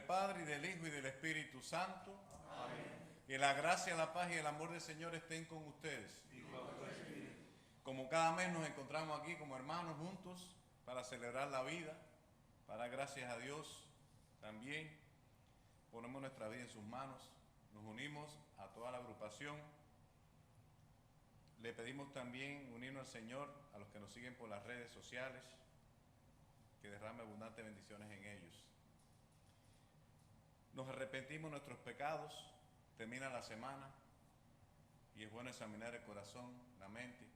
del Padre, y del Hijo, y del Espíritu Santo. Amén. Que la gracia, la paz y el amor del Señor estén con ustedes. Y con tu espíritu. Como cada mes nos encontramos aquí como hermanos juntos para celebrar la vida, para dar gracias a Dios también. Ponemos nuestra vida en sus manos, nos unimos a toda la agrupación. Le pedimos también unirnos al Señor, a los que nos siguen por las redes sociales, que derrame abundantes bendiciones en ellos. Nos arrepentimos de nuestros pecados, termina la semana y es bueno examinar el corazón, la mente,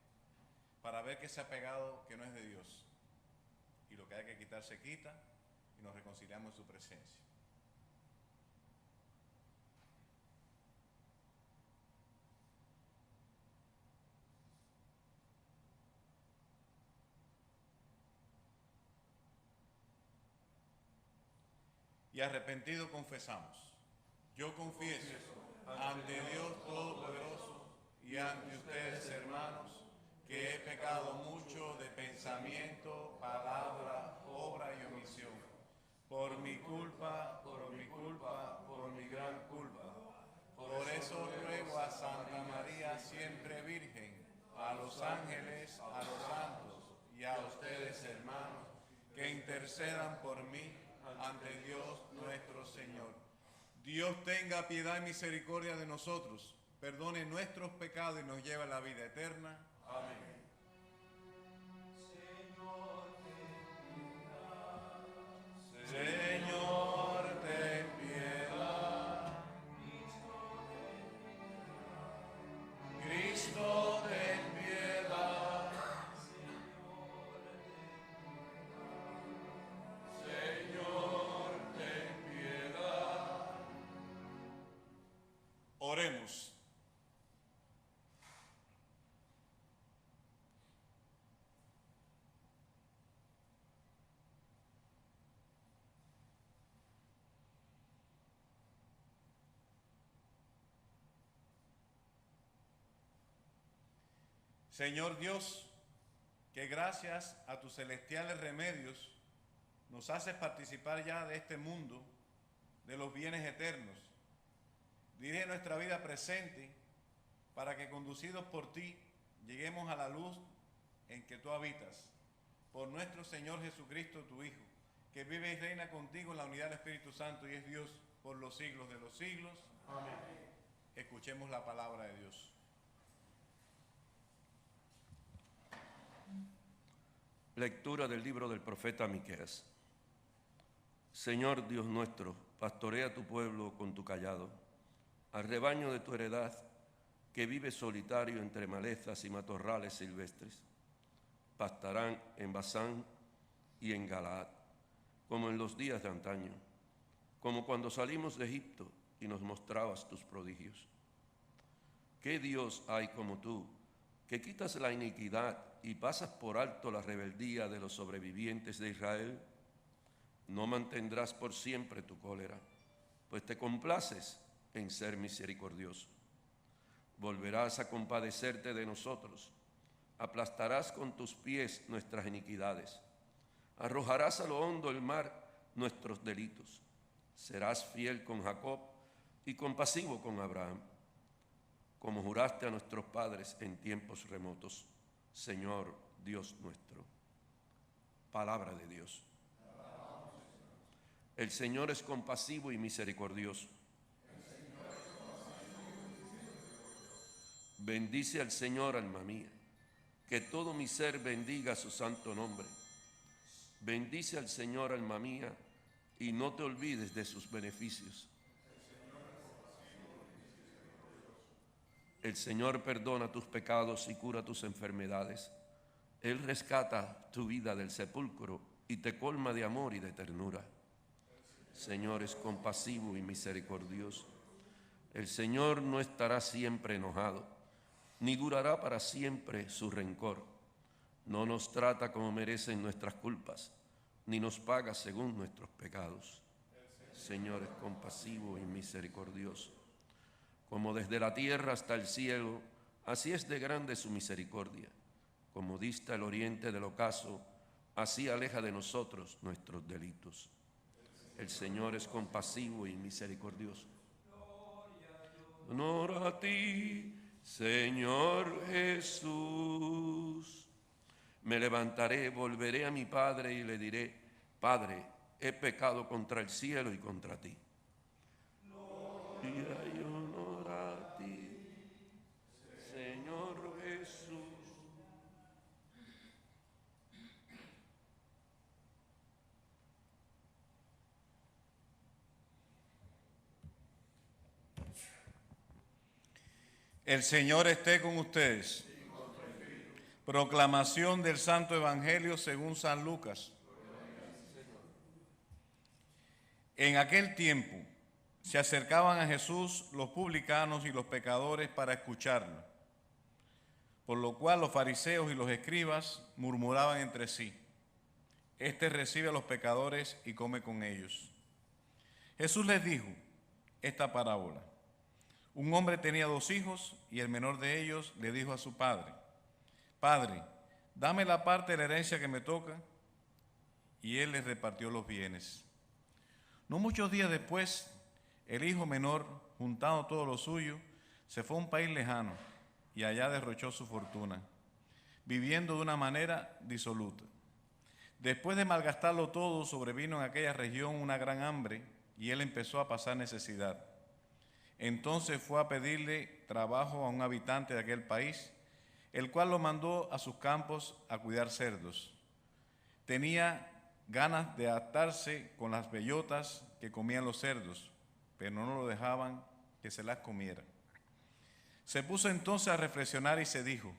para ver qué se ha pegado que no es de Dios. Y lo que hay que quitar se quita y nos reconciliamos en su presencia. Y arrepentido confesamos. Yo confieso ante Dios Todopoderoso y ante ustedes, hermanos, que he pecado mucho de pensamiento, palabra, obra y omisión. Por mi culpa, por mi gran culpa. Por eso ruego a Santa María, siempre Virgen, a los ángeles, a los santos y a ustedes, hermanos, que intercedan por mí ante Dios nuestro Señor. Dios tenga piedad y misericordia de nosotros, perdone nuestros pecados y nos lleve a la vida eterna. Amén. Señor, ten piedad. Cristo, ten piedad. Señor, ten piedad. Oremos. Señor Dios, que gracias a tus celestiales remedios nos haces participar ya de este mundo, de los bienes eternos. Dirige nuestra vida presente para que, conducidos por ti, lleguemos a la luz en que tú habitas. Por nuestro Señor Jesucristo, tu Hijo, que vive y reina contigo en la unidad del Espíritu Santo y es Dios por los siglos de los siglos. Amén. Escuchemos la palabra de Dios. Lectura del libro del profeta Miqueas. Señor Dios nuestro, pastorea tu pueblo con tu cayado, al rebaño de tu heredad, que vive solitario entre malezas y matorrales silvestres. Pastarán en Basán y en Galaad, como en los días de antaño, como cuando salimos de Egipto y nos mostrabas tus prodigios. ¿Qué Dios hay como tú, que quitas la iniquidad y pasas por alto la rebeldía de los sobrevivientes de Israel? No mantendrás por siempre tu cólera, pues te complaces en ser misericordioso. Volverás a compadecerte de nosotros, aplastarás con tus pies nuestras iniquidades, arrojarás a lo hondo del mar nuestros delitos. Serás fiel con Jacob y compasivo con Abraham, como juraste a nuestros padres en tiempos remotos, Señor Dios nuestro. Palabra de Dios. El Señor es compasivo y misericordioso. Bendice al Señor, alma mía, que todo mi ser bendiga su santo nombre. Bendice al Señor, alma mía, y no te olvides de sus beneficios. El Señor perdona tus pecados y cura tus enfermedades. Él rescata tu vida del sepulcro y te colma de amor y de ternura. Señor es compasivo y misericordioso. El Señor no estará siempre enojado, ni durará para siempre su rencor. No nos trata como merecen nuestras culpas, ni nos paga según nuestros pecados. Señor es compasivo y misericordioso. Como desde la tierra hasta el cielo, así es de grande su misericordia. Como dista el oriente del ocaso, así aleja de nosotros nuestros delitos. El Señor es compasivo y misericordioso. Honor a ti, Señor Jesús. Me levantaré, volveré a mi Padre y le diré: Padre, he pecado contra el cielo y contra ti. Gloria y honor a ti, Señor Jesús. El Señor esté con ustedes. Proclamación del Santo Evangelio según San Lucas. En aquel tiempo se acercaban a Jesús los publicanos y los pecadores para escucharlo, por lo cual los fariseos y los escribas murmuraban entre sí: Este recibe a los pecadores y come con ellos. Jesús les dijo esta parábola. Un hombre tenía 2 hijos y el menor de ellos le dijo a su padre: Padre, dame la parte de la herencia que me toca. Y él les repartió los bienes. No muchos días después, el hijo menor, juntando todo lo suyo, se fue a un país lejano y allá derrochó su fortuna, viviendo de una manera disoluta. Después de malgastarlo todo, sobrevino en aquella región una gran hambre y él empezó a pasar necesidad. Entonces fue a pedirle trabajo a un habitante de aquel país, el cual lo mandó a sus campos a cuidar cerdos. Tenía ganas de atarse con las bellotas que comían los cerdos, pero no lo dejaban que se las comiera. Se puso entonces a reflexionar y se dijo: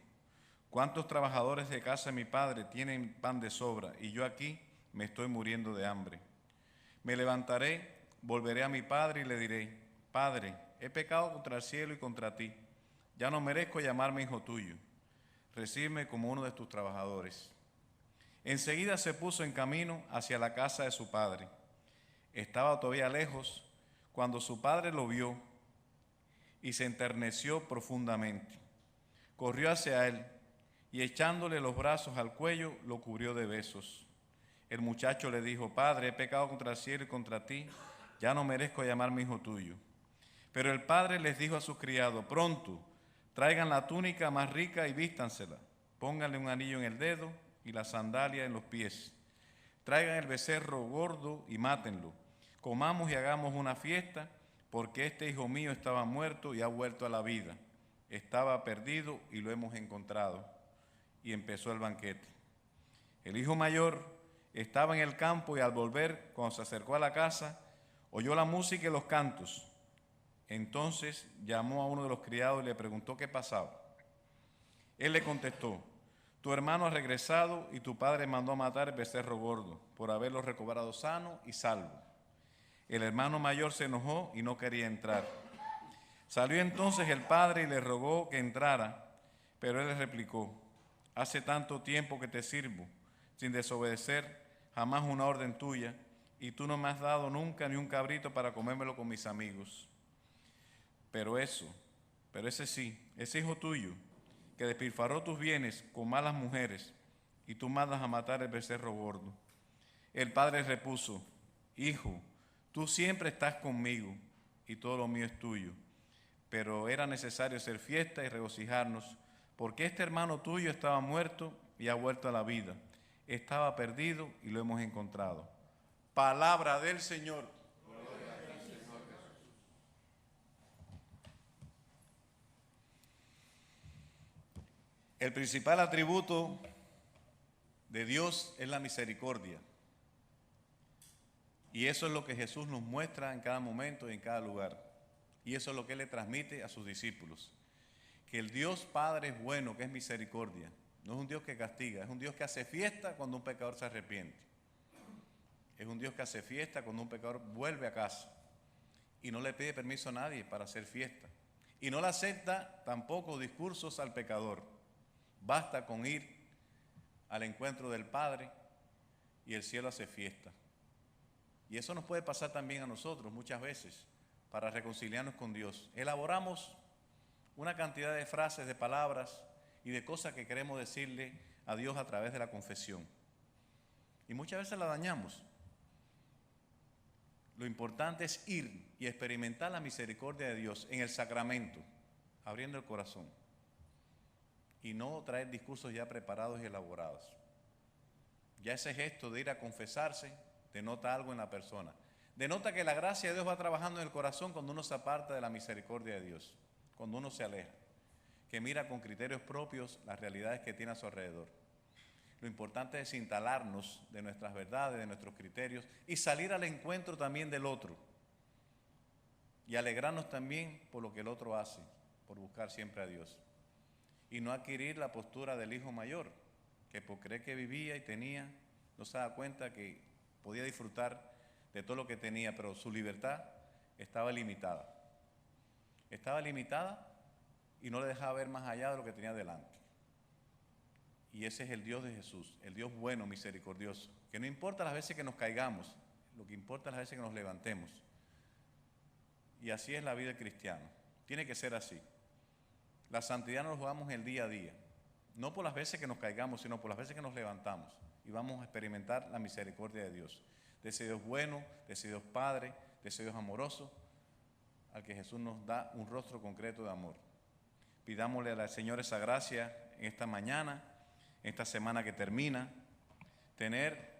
¿Cuántos trabajadores de casa de mi padre tienen pan de sobra y yo aquí me estoy muriendo de hambre? Me levantaré, volveré a mi padre y le diré: Padre, he pecado contra el cielo y contra ti. Ya no merezco llamarme hijo tuyo. Recíbeme como uno de tus trabajadores. Enseguida se puso en camino hacia la casa de su padre. Estaba todavía lejos cuando su padre lo vio y se enterneció profundamente. Corrió hacia él y echándole los brazos al cuello lo cubrió de besos. El muchacho le dijo: Padre, he pecado contra el cielo y contra ti. Ya no merezco llamarme hijo tuyo. Pero el padre les dijo a sus criados: Pronto, traigan la túnica más rica y vístansela. Pónganle un anillo en el dedo y la sandalia en los pies. Traigan el becerro gordo y mátenlo. Comamos y hagamos una fiesta, porque este hijo mío estaba muerto y ha vuelto a la vida. Estaba perdido y lo hemos encontrado. Y empezó el banquete. El hijo mayor estaba en el campo y al volver, cuando se acercó a la casa, oyó la música y los cantos. Entonces llamó a uno de los criados y le preguntó qué pasaba. Él le contestó: Tu hermano ha regresado y tu padre mandó a matar el becerro gordo por haberlo recobrado sano y salvo. El hermano mayor se enojó y no quería entrar. Salió entonces el padre y le rogó que entrara, pero él le replicó: Hace tanto tiempo que te sirvo, sin desobedecer jamás una orden tuya, y tú no me has dado nunca ni un cabrito para comérmelo con mis amigos. Pero ese sí, ese hijo tuyo, que despilfarró tus bienes con malas mujeres, y tú mandas a matar el becerro gordo. El padre repuso: Hijo, tú siempre estás conmigo, y todo lo mío es tuyo. Pero era necesario hacer fiesta y regocijarnos, porque este hermano tuyo estaba muerto y ha vuelto a la vida. Estaba perdido y lo hemos encontrado. Palabra del Señor. El principal atributo de Dios es la misericordia. Y eso es lo que Jesús nos muestra en cada momento y en cada lugar. Y eso es lo que Él le transmite a sus discípulos. Que el Dios Padre es bueno, que es misericordia. No es un Dios que castiga, es un Dios que hace fiesta cuando un pecador se arrepiente. Es un Dios que hace fiesta cuando un pecador vuelve a casa. Y no le pide permiso a nadie para hacer fiesta. Y no le acepta tampoco discursos al pecador. Basta con ir al encuentro del Padre y el cielo hace fiesta. Y eso nos puede pasar también a nosotros muchas veces para reconciliarnos con Dios. Elaboramos una cantidad de frases, de palabras y de cosas que queremos decirle a Dios a través de la confesión. Y muchas veces la dañamos. Lo importante es ir y experimentar la misericordia de Dios en el sacramento, abriendo el corazón. Y no traer discursos ya preparados y elaborados. Ya ese gesto de ir a confesarse denota algo en la persona. Denota que la gracia de Dios va trabajando en el corazón cuando uno se aparta de la misericordia de Dios, cuando uno se aleja, que mira con criterios propios las realidades que tiene a su alrededor. Lo importante es instalarnos de nuestras verdades, de nuestros criterios y salir al encuentro también del otro. Y alegrarnos también por lo que el otro hace, por buscar siempre a Dios. Y no adquirir la postura del hijo mayor, que por creer que vivía y tenía, no se da cuenta que podía disfrutar de todo lo que tenía, pero su libertad estaba limitada. Estaba limitada y no le dejaba ver más allá de lo que tenía delante. Y ese es el Dios de Jesús, el Dios bueno, misericordioso, que no importa las veces que nos caigamos, lo que importa es las veces que nos levantemos. Y así es la vida del cristiano, tiene que ser así. La santidad nos la jugamos el día a día, no por las veces que nos caigamos, sino por las veces que nos levantamos y vamos a experimentar la misericordia de Dios, de ese Dios bueno, de ese Dios Padre, de ese Dios amoroso, al que Jesús nos da un rostro concreto de amor. Pidámosle al Señor esa gracia en esta mañana, en esta semana que termina, tener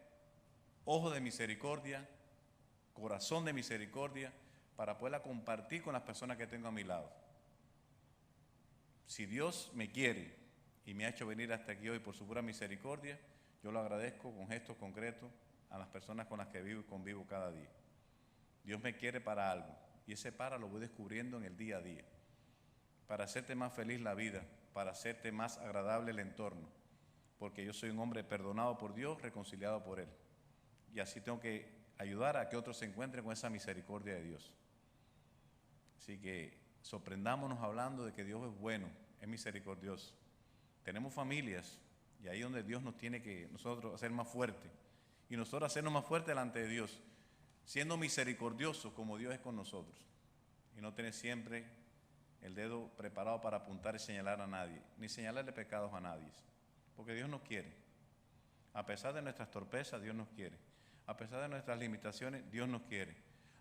ojo de misericordia, corazón de misericordia, para poderla compartir con las personas que tengo a mi lado. Si Dios me quiere y me ha hecho venir hasta aquí hoy por su pura misericordia, yo lo agradezco con gestos concretos a las personas con las que vivo y convivo cada día. Dios me quiere para algo y ese para lo voy descubriendo en el día a día, para hacerte más feliz la vida, para hacerte más agradable el entorno, porque yo soy un hombre perdonado por Dios, reconciliado por Él. Y así tengo que ayudar a que otros se encuentren con esa misericordia de Dios. Así que sorprendámonos hablando de que Dios es bueno, es misericordioso. Tenemos familias y ahí es donde Dios nos tiene que nosotros hacer más fuertes. Y nosotros hacernos más fuertes delante de Dios, siendo misericordiosos como Dios es con nosotros. Y no tener siempre el dedo preparado para apuntar y señalar a nadie, ni señalarle pecados a nadie. Porque Dios nos quiere. A pesar de nuestras torpezas, Dios nos quiere. A pesar de nuestras limitaciones, Dios nos quiere.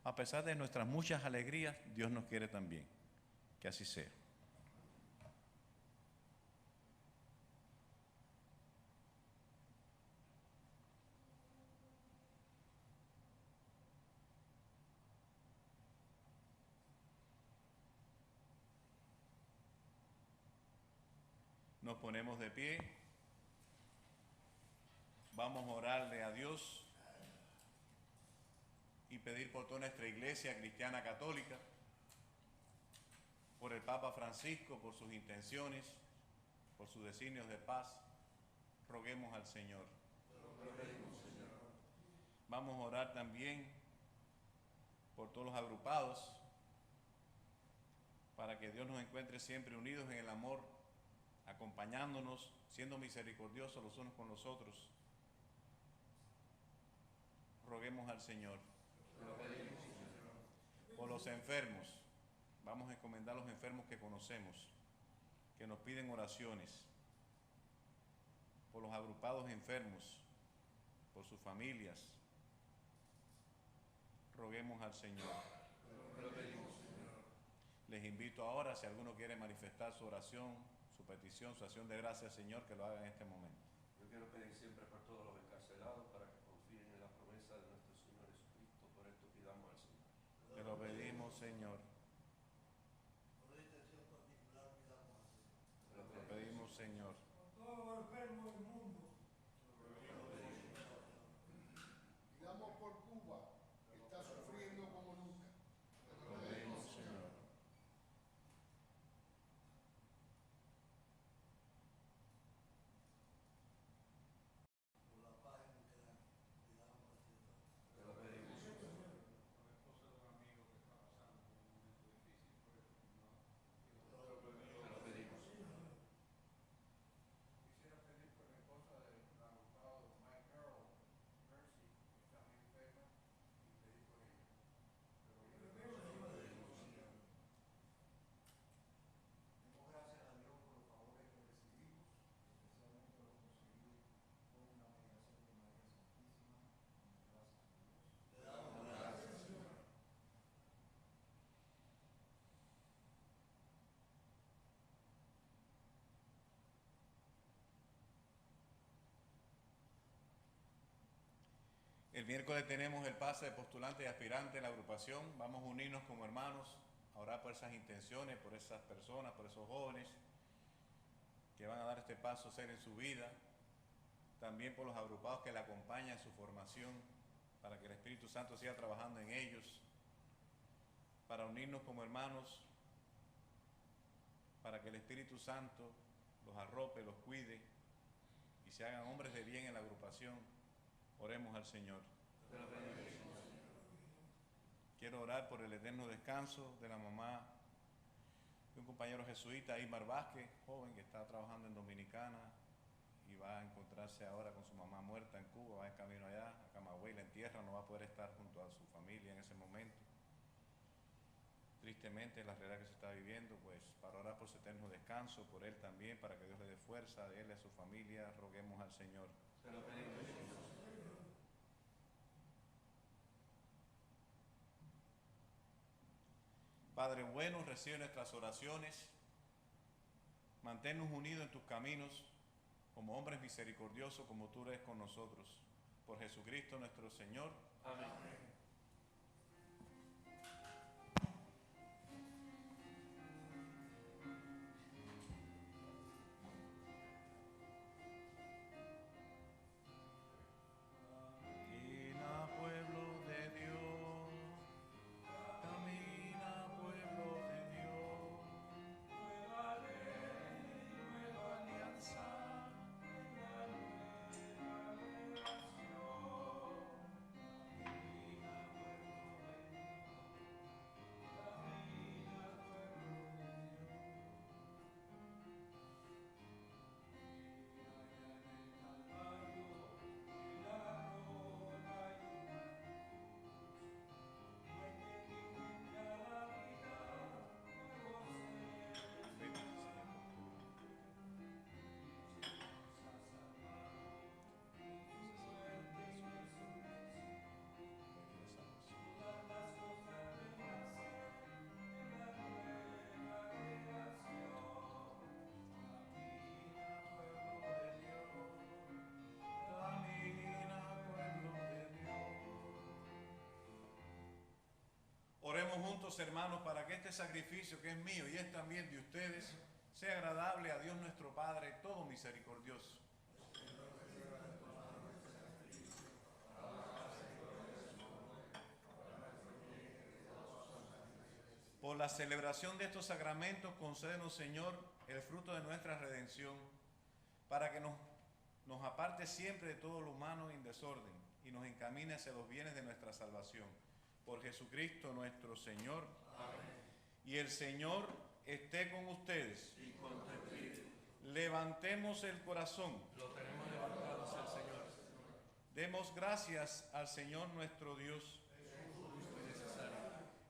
A pesar de nuestras muchas alegrías, Dios nos quiere también. Que así sea. Nos ponemos de pie. Vamos a orarle a Dios y pedir por toda nuestra iglesia cristiana católica, por el Papa Francisco, por sus intenciones, por sus designios de paz. Roguemos al Señor. Vamos a orar también por todos los agrupados, para que Dios nos encuentre siempre unidos en el amor, acompañándonos, siendo misericordiosos los unos con los otros. Roguemos al Señor. Por los enfermos, vamos a encomendar a los enfermos que conocemos, que nos piden oraciones. Por los agrupados enfermos, por sus familias, roguemos al Señor. Les invito ahora, si alguno quiere manifestar su oración, su petición, su acción de gracias al Señor, que lo haga en este momento. Yo quiero pedir siempre por todos los encarcelados para que confíen en la promesa de nuestro Señor Jesucristo. Por esto pidamos al Señor. Te lo pedimos, Señor. Te lo pedimos, Señor. Todo enfermo del mundo. Pidamos por Cuba, que está sufriendo como nunca. Te lo pedimos, Señor. Por la paz en Ucrania. Pidamos al Señor. Te lo pedimos, Señor. Por la esposa de un amigo que está pasando por un momento difícil, por eso Te lo pedimos, Señor. El miércoles tenemos el pase de postulante y aspirante en la agrupación. Vamos a unirnos como hermanos a orar por esas intenciones, por esas personas, por esos jóvenes que van a dar este paso a ser en su vida. También por los agrupados que le acompañan en su formación, para que el Espíritu Santo siga trabajando en ellos. Para unirnos como hermanos, para que el Espíritu Santo los arrope, los cuide y se hagan hombres de bien en la agrupación. Oremos al Señor. Quiero orar por el eterno descanso de la mamá de un compañero jesuita, Aymar Vázquez, joven que está trabajando en Dominicana y va a encontrarse ahora con su mamá muerta en Cuba, va en camino allá, a Camagüey, la entierra, no va a poder estar junto a su familia en ese momento. Tristemente, la realidad que se está viviendo, pues para orar por su eterno descanso, por él también, para que Dios le dé fuerza a él y a su familia, roguemos al Señor. Te lo pedimos, Señor. Padre bueno, recibe nuestras oraciones, manténnos unidos en tus caminos, como hombres misericordiosos, como tú eres con nosotros. Por Jesucristo nuestro Señor. Amén. Camina, pueblo de Dios, camina, pueblo de Dios, nueva ley, nueva alianza, nueva relación. Oremos juntos, hermanos, para que este sacrificio que es mío y es también de ustedes sea agradable a Dios nuestro Padre, todo misericordioso. Por la celebración de estos sacramentos, concédenos, Señor, el fruto de nuestra redención, para que nos aparte siempre de todo lo humano en desorden y nos encamine hacia los bienes de nuestra salvación. Por Jesucristo nuestro Señor. Amén. Y el Señor esté con ustedes. Y con tu espíritu. Levantemos el corazón. Lo tenemos levantado hacia el Señor. Demos gracias al Señor nuestro Dios. Es justo y necesario.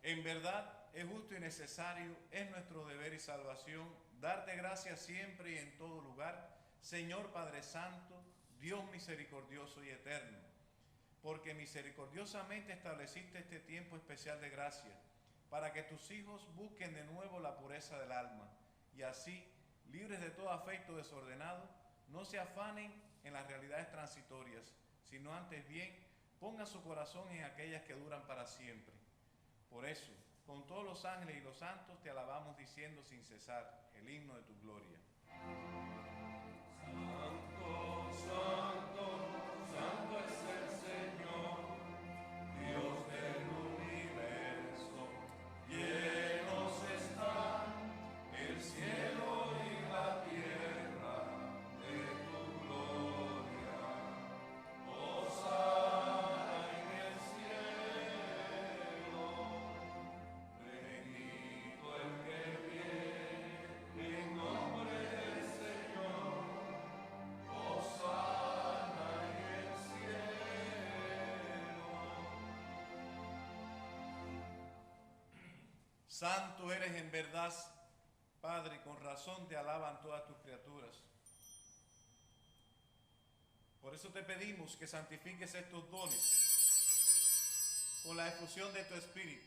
En verdad, es justo y necesario, es nuestro deber y salvación, darte gracias siempre y en todo lugar, Señor Padre Santo, Dios misericordioso y eterno, porque misericordiosamente estableciste este tiempo especial de gracia, para que tus hijos busquen de nuevo la pureza del alma, y así, libres de todo afecto desordenado, no se afanen en las realidades transitorias, sino antes bien, pongan su corazón en aquellas que duran para siempre. Por eso, con todos los ángeles y los santos te alabamos diciendo sin cesar el himno de tu gloria. Santo, santo, santo es el Señor, Dios del universo. Llenos están el cielo y la tierra de tu gloria. Hosana en el cielo. Bendito el que viene en nombre del Señor. Hosana en el cielo. Santo eres en verdad, Padre, con razón te alaban todas tus criaturas. Por eso te pedimos que santifiques estos dones con la efusión de tu Espíritu,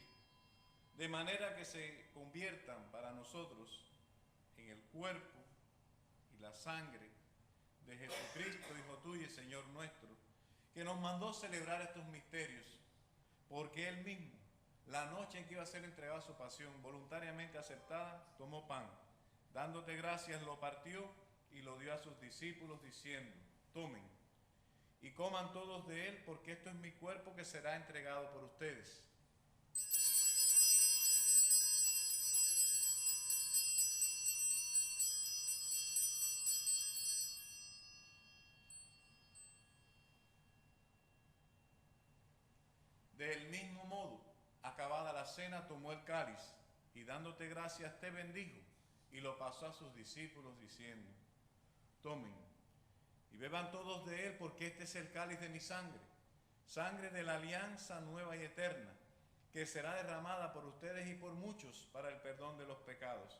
de manera que se conviertan para nosotros en el cuerpo y la sangre de Jesucristo, Hijo tuyo y Señor nuestro, que nos mandó celebrar estos misterios, porque Él mismo, la noche en que iba a ser entregado a su pasión, voluntariamente aceptada, tomó pan, dándote gracias, lo partió y lo dio a sus discípulos, diciendo: tomen y coman todos de él, porque esto es mi cuerpo que será entregado por ustedes. Del mismo modo, acabada la cena, tomó el cáliz y dándote gracias te bendijo y lo pasó a sus discípulos diciendo: tomen y beban todos de él, porque este es el cáliz de mi sangre, sangre de la alianza nueva y eterna, que será derramada por ustedes y por muchos para el perdón de los pecados.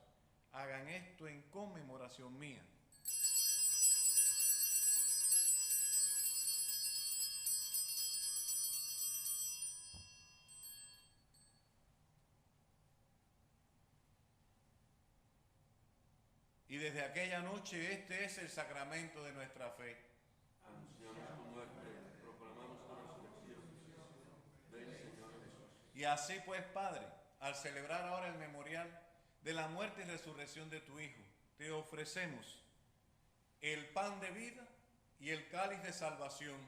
Hagan esto en conmemoración mía. Y desde aquella noche este es el sacramento de nuestra fe. Anunciamos tu muerte, proclamamos tu resurrección. Ven, Señor Jesús. Y así pues, Padre, al celebrar ahora el memorial de la muerte y resurrección de tu Hijo, te ofrecemos el pan de vida y el cáliz de salvación,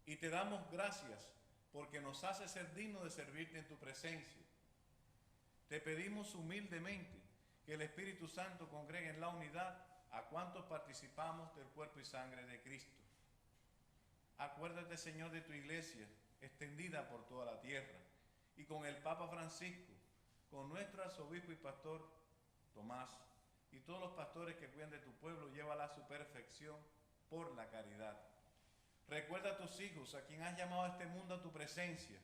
y te damos gracias porque nos hace ser dignos de servirte en tu presencia. Te pedimos humildemente que el Espíritu Santo congregue en la unidad a cuantos participamos del cuerpo y sangre de Cristo. Acuérdate, Señor, de tu iglesia extendida por toda la tierra, y con el Papa Francisco, con nuestro arzobispo y pastor Tomás, y todos los pastores que cuidan de tu pueblo, llévala a su perfección por la caridad. Recuerda a tus hijos, a quien has llamado a este mundo a tu presencia.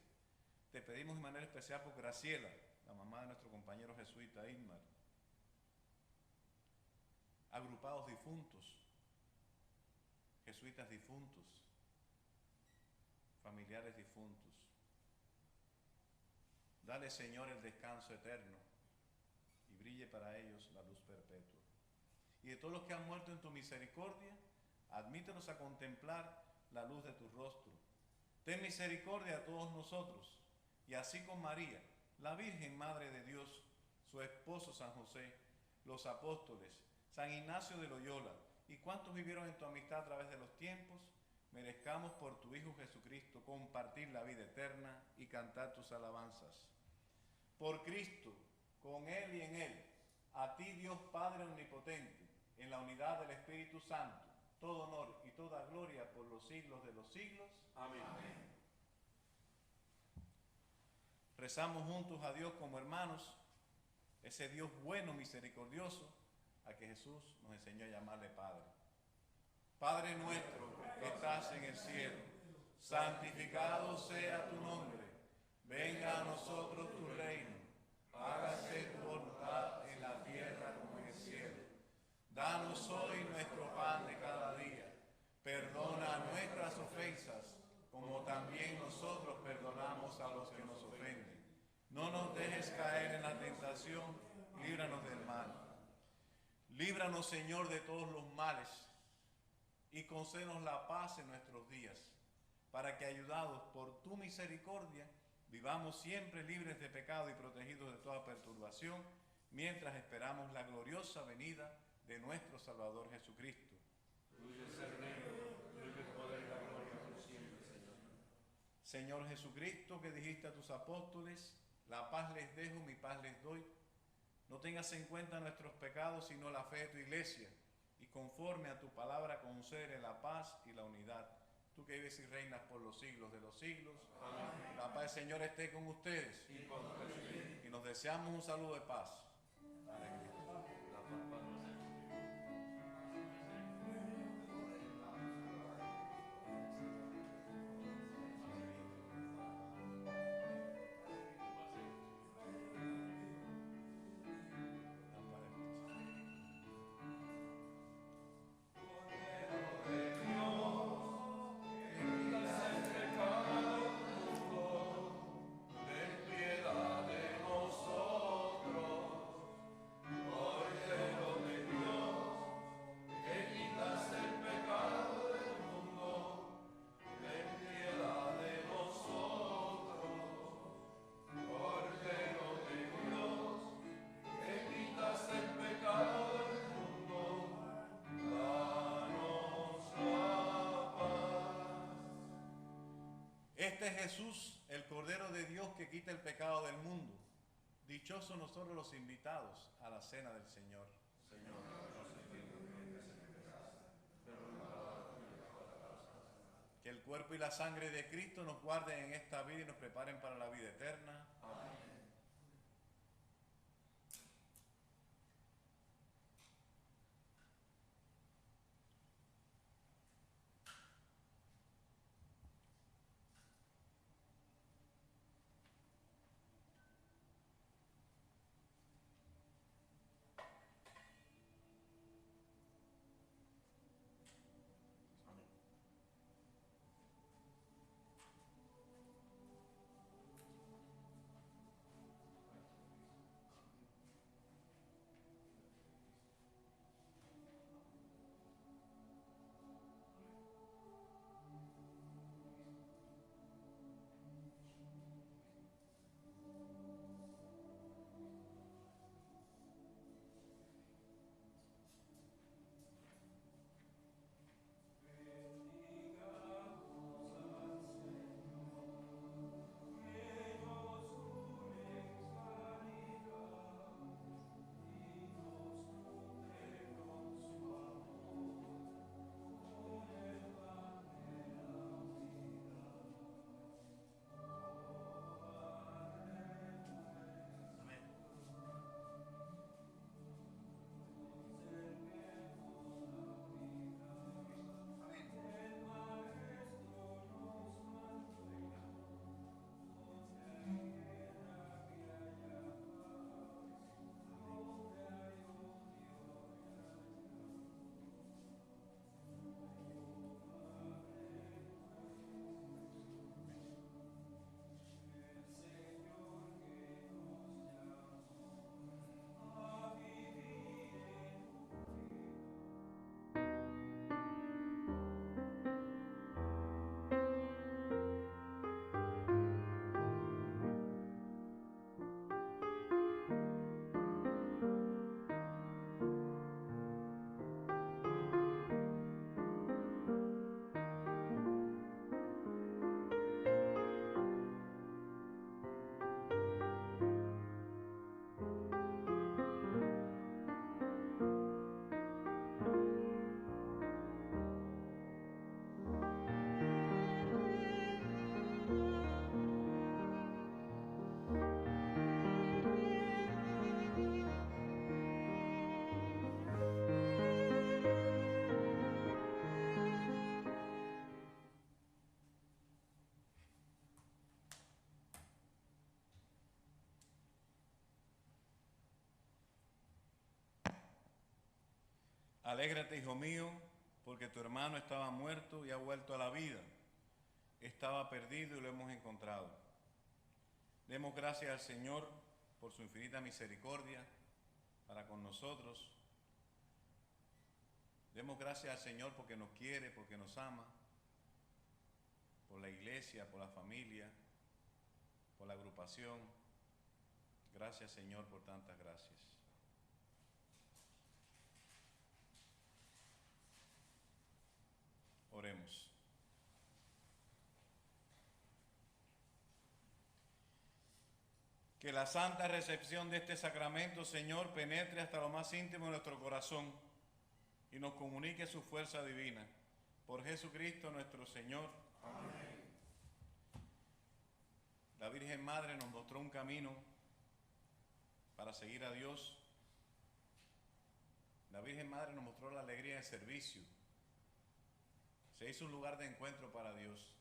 Te pedimos de manera especial por Graciela, la mamá de nuestro compañero jesuita Ismar. Agrupados difuntos, jesuitas difuntos, familiares difuntos. Dale, Señor, el descanso eterno y brille para ellos la luz perpetua. Y de todos los que han muerto en tu misericordia, admítenos a contemplar la luz de tu rostro. Ten misericordia a todos nosotros, y así con María, la Virgen Madre de Dios, su esposo San José, los apóstoles, San Ignacio de Loyola, y cuantos vivieron en tu amistad a través de los tiempos, merezcamos por tu Hijo Jesucristo compartir la vida eterna y cantar tus alabanzas. Por Cristo, con Él y en Él, a ti Dios Padre Omnipotente, en la unidad del Espíritu Santo, todo honor y toda gloria por los siglos de los siglos. Amén. Rezamos juntos a Dios como hermanos, ese Dios bueno, misericordioso, a que Jesús nos enseñó a llamarle Padre. Padre nuestro que estás en el cielo, santificado sea tu nombre. Venga a nosotros tu reino. Hágase tu voluntad en la tierra como en el cielo. Danos hoy nuestro pan de cada día. Perdona nuestras ofensas, como también nosotros perdonamos a los que nos ofenden. No nos dejes caer en la tentación, líbranos del mal. Líbranos, Señor, de todos los males, y concédenos la paz en nuestros días, para que, ayudados por tu misericordia, vivamos siempre libres de pecado y protegidos de toda perturbación, mientras esperamos la gloriosa venida de nuestro Salvador Jesucristo. Tuyo es el reino, tuyo es el poder y la gloria por siempre, Señor. Señor Jesucristo, que dijiste a tus apóstoles: la paz les dejo, mi paz les doy. No tengas en cuenta nuestros pecados, sino la fe de tu iglesia, y conforme a tu palabra concede la paz y la unidad. Tú que vives y reinas por los siglos de los siglos. Amén. La paz del Señor esté con ustedes. Y con tu espíritu. Y nos deseamos un saludo de paz. Alegría. La paz, Padre. Ten piedad de nosotros. Este es Jesús, el Cordero de Dios que quita el pecado del mundo. Dichosos nosotros los invitados a la cena del Señor. Que el cuerpo y la sangre de Cristo nos guarden en esta vida y nos preparen para la vida eterna. Alégrate, hijo mío, porque tu hermano estaba muerto y ha vuelto a la vida. Estaba perdido y lo hemos encontrado. Demos gracias al Señor por su infinita misericordia para con nosotros. Demos gracias al Señor porque nos quiere, porque nos ama, por la iglesia, por la familia, por la agrupación. Gracias, Señor, por tantas gracias. Oremos. Que la santa recepción de este sacramento, Señor, penetre hasta lo más íntimo de nuestro corazón y nos comunique su fuerza divina. Por Jesucristo nuestro Señor. Amén. La Virgen Madre nos mostró un camino para seguir a Dios. La Virgen Madre nos mostró la alegría del servicio. Se hizo un lugar de encuentro para Dios.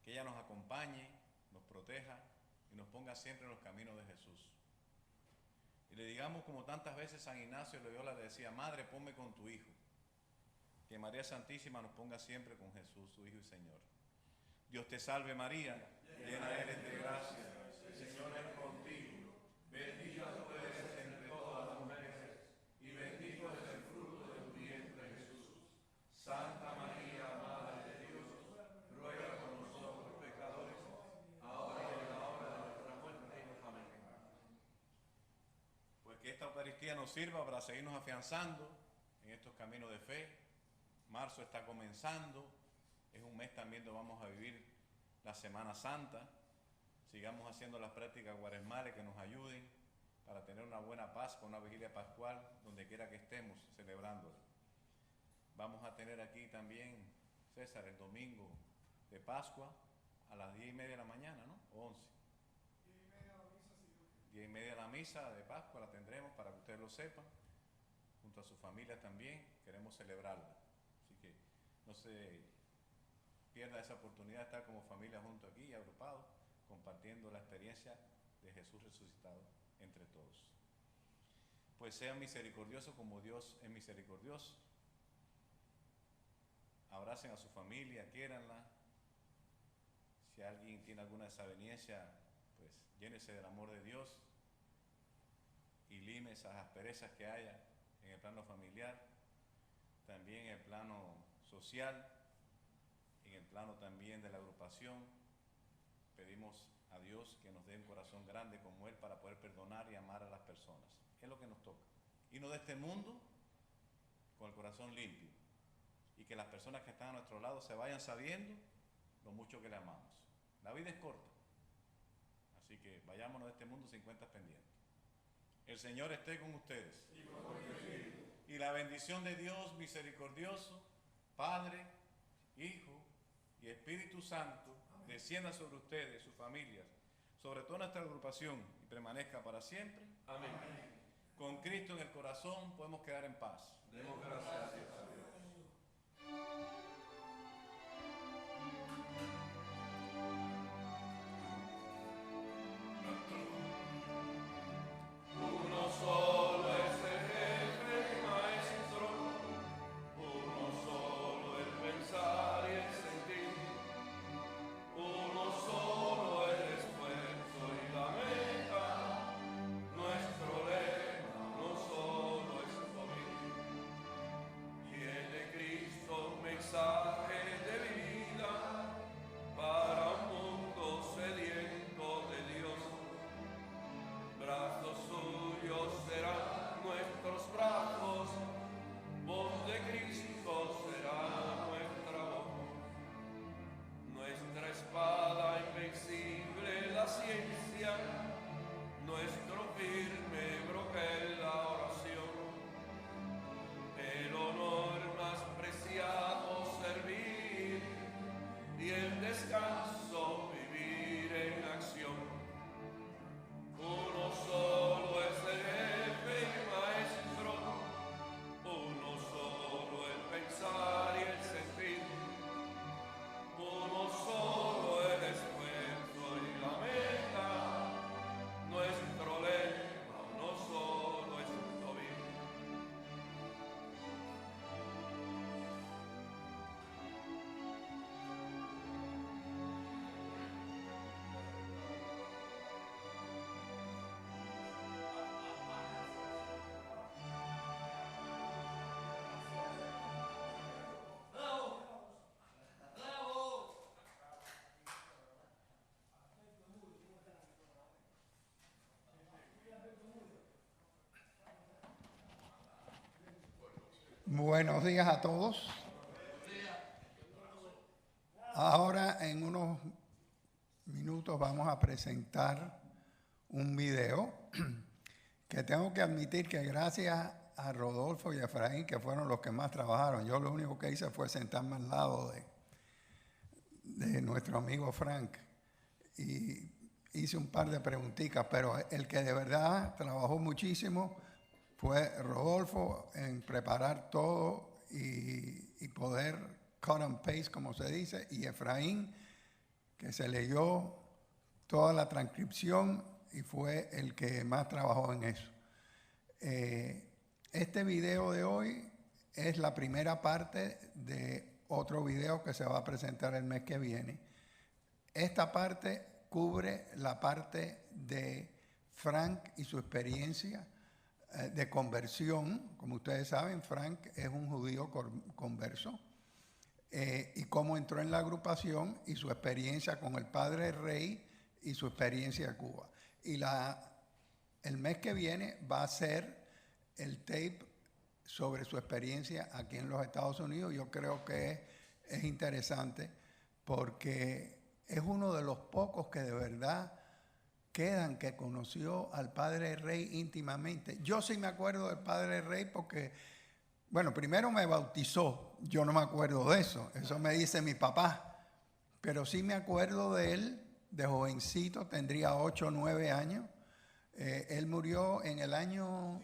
Que ella nos acompañe, nos proteja y nos ponga siempre en los caminos de Jesús. Y le digamos como tantas veces San Ignacio de Loyola le decía: Madre, ponme con tu Hijo. Que María Santísima nos ponga siempre con Jesús, su Hijo y Señor. Dios te salve María, llena eres de gracia, el Señor es contigo. Bendita tú eres entre todas las mujeres y bendito es el fruto de tu vientre Jesús. Santa María, Madre de Dios, ruega por nosotros pecadores, ahora y en la hora de nuestra muerte. Amén. Pues que esta Eucaristía nos sirva para seguirnos afianzando en estos caminos de fe. Marzo está comenzando, es un mes también donde vamos a vivir la Semana Santa, sigamos haciendo las prácticas cuaresmales que nos ayuden para tener una buena Pascua, una vigilia pascual, donde quiera que estemos celebrándola. Vamos a tener aquí también, César, el domingo de Pascua a las 10:30 de la mañana, ¿no? O 11. 10:30 la misa de Pascua la tendremos para que ustedes lo sepan, junto a su familia también, queremos celebrarla. Así que no se pierda esa oportunidad de estar como familia junto aquí, agrupados, compartiendo la experiencia de Jesús resucitado entre todos. Pues sean misericordiosos como Dios es misericordioso. Abracen a su familia, quiéranla. Si alguien tiene alguna desaveniencia, pues llénese del amor de Dios y lime esas asperezas que haya en el plano familiar, también en el plano social, en el plano también de la agrupación. Pedimos a Dios que nos dé un corazón grande como Él para poder perdonar y amar a las personas. Es lo que nos toca. Irnos de este mundo con el corazón limpio y que las personas que están a nuestro lado se vayan sabiendo lo mucho que le amamos. La vida es corta, así que vayámonos de este mundo sin cuentas pendientes. El Señor esté con ustedes. Y la bendición de Dios misericordioso, Padre, Hijo y Espíritu Santo, descienda sobre ustedes, sus familias, sobre toda nuestra agrupación y permanezca para siempre. Amén. Con Cristo en el corazón podemos quedar en paz. Demos gracias a Dios. Buenos días a todos. Ahora en unos minutos vamos a presentar un video que tengo que admitir que gracias a Rodolfo y a Efraín, que fueron los que más trabajaron, yo lo único que hice fue sentarme al lado de nuestro amigo Frank y hice un par de preguntitas, pero el que de verdad trabajó muchísimo fue Rodolfo en preparar todo y poder cut and paste, como se dice, y Efraín, que se leyó toda la transcripción y fue el que más trabajó en eso. Este video de hoy es la primera parte de otro video que se va a presentar el mes que viene. Esta parte cubre la parte de Frank y su experiencia de conversión. Como ustedes saben, Frank es un judío converso, y cómo entró en la agrupación y su experiencia con el Padre Rey y su experiencia en Cuba. Y el mes que viene va a ser el tape sobre su experiencia aquí en los Estados Unidos. Yo creo que es interesante porque es uno de los pocos que de verdad quedan que conoció al Padre Rey íntimamente. Yo sí me acuerdo del Padre Rey porque, bueno, primero me bautizó, yo no me acuerdo de eso me dice mi papá, pero sí me acuerdo de él, de jovencito, tendría 8 o 9 años. Él murió en el año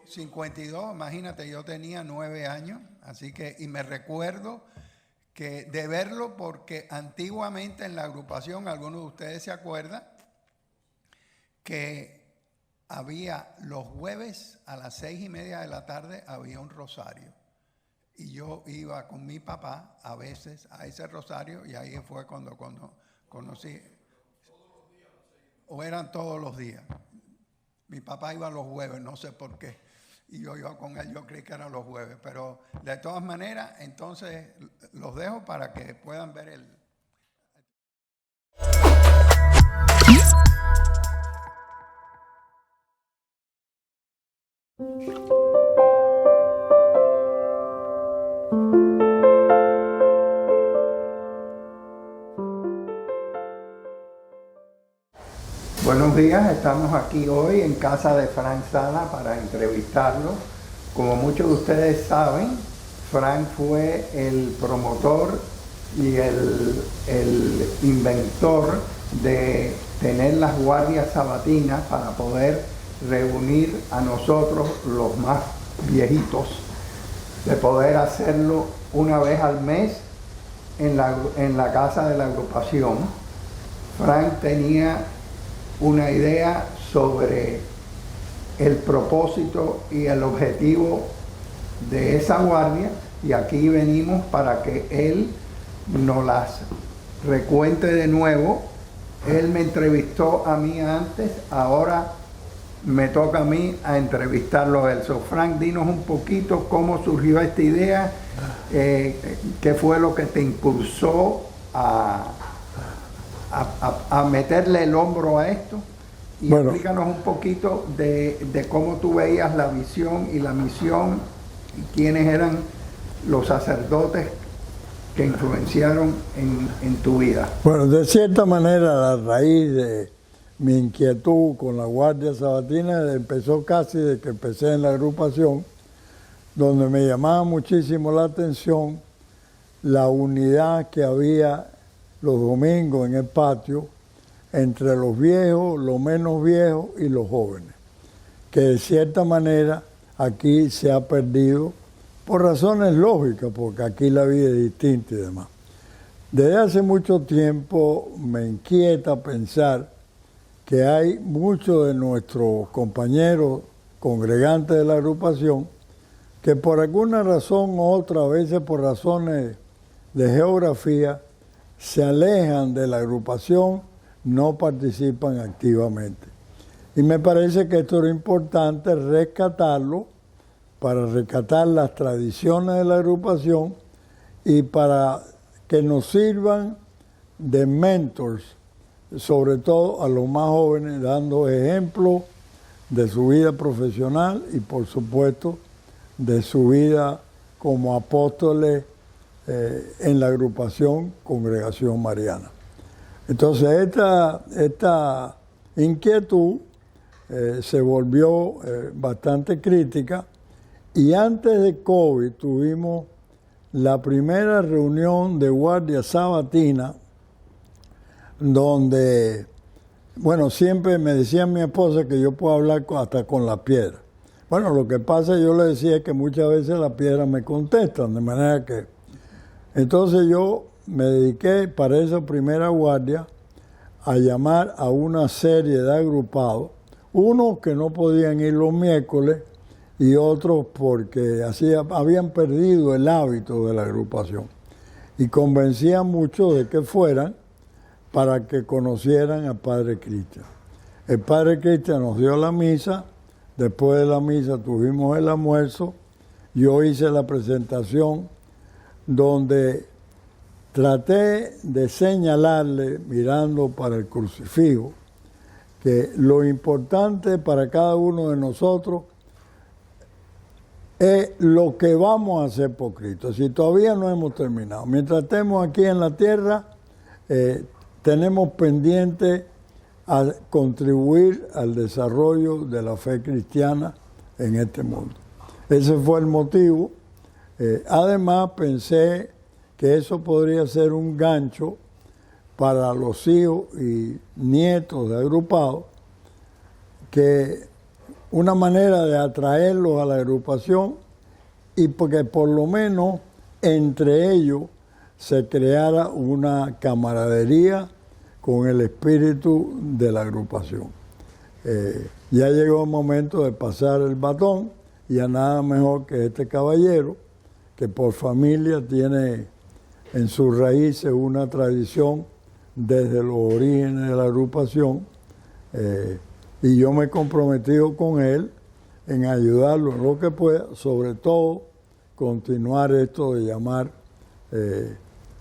52, imagínate, yo tenía 9 años, así que, y me recuerdo que de verlo porque antiguamente en la agrupación, algunos de ustedes se acuerdan, que había los jueves a las 6:30 de la tarde había un rosario. Y yo iba con mi papá a veces a ese rosario y ahí fue cuando conocí. ¿O eran todos los días? Mi papá iba los jueves, no sé por qué. Y yo iba con él, yo creí que eran los jueves. Pero de todas maneras, entonces los dejo para que puedan ver el... Buenos días, estamos aquí hoy en casa de Frank Sala para entrevistarlo. Como muchos de ustedes saben, Frank fue el promotor y el inventor de tener las guardias sabatinas para poder reunir a nosotros los más viejitos, de poder hacerlo una vez al mes en la casa de la agrupación. Frank tenía una idea sobre el propósito y el objetivo de esa guardia y aquí venimos para que él nos las recuente de nuevo. Él me entrevistó a mí antes, ahora me toca a mí a entrevistarlo a él. So, Frank, dinos un poquito cómo surgió esta idea, qué fue lo que te impulsó a meterle el hombro a esto y bueno, explícanos un poquito de cómo tú veías la visión y la misión y quiénes eran los sacerdotes que influenciaron en tu vida. Bueno, de cierta manera la raíz de mi inquietud con la Guardia Sabatina empezó casi desde que empecé en la agrupación, donde me llamaba muchísimo la atención la unidad que había los domingos en el patio entre los viejos, los menos viejos y los jóvenes, que de cierta manera aquí se ha perdido por razones lógicas, porque aquí la vida es distinta y demás. Desde hace mucho tiempo me inquieta pensar que hay muchos de nuestros compañeros congregantes de la agrupación que por alguna razón u otra, a veces por razones de geografía, se alejan de la agrupación, no participan activamente. Y me parece que esto es importante rescatarlo, para rescatar las tradiciones de la agrupación y para que nos sirvan de mentors, sobre todo a los más jóvenes, dando ejemplo de su vida profesional y por supuesto de su vida como apóstoles en la agrupación Congregación Mariana. Entonces esta inquietud se volvió bastante crítica y antes de COVID tuvimos la primera reunión de Guardia Sabatina donde, bueno, siempre me decía mi esposa que yo puedo hablar hasta con la piedra. Bueno, lo que pasa, yo le decía es que muchas veces las piedras me contestan, de manera que... Entonces yo me dediqué para esa primera guardia a llamar a una serie de agrupados, unos que no podían ir los miércoles y otros porque habían perdido el hábito de la agrupación. Y convencía mucho de que fueran para que conocieran al Padre Cristian. El Padre Cristian nos dio la misa, después de la misa tuvimos el almuerzo, yo hice la presentación donde traté de señalarle, mirando para el crucifijo, que lo importante para cada uno de nosotros es lo que vamos a hacer por Cristo. Si todavía no hemos terminado, mientras estemos aquí en la tierra, tenemos pendiente a contribuir al desarrollo de la fe cristiana en este mundo. Ese fue el motivo. Además, pensé que eso podría ser un gancho para los hijos y nietos de agrupados, que una manera de atraerlos a la agrupación y porque por lo menos entre ellos se creara una camaradería con el espíritu de la agrupación. Ya llegó el momento de pasar el batón y a nada mejor que este caballero, que por familia tiene en sus raíces una tradición desde los orígenes de la agrupación, y yo me he comprometido con él en ayudarlo en lo que pueda, sobre todo continuar esto de llamar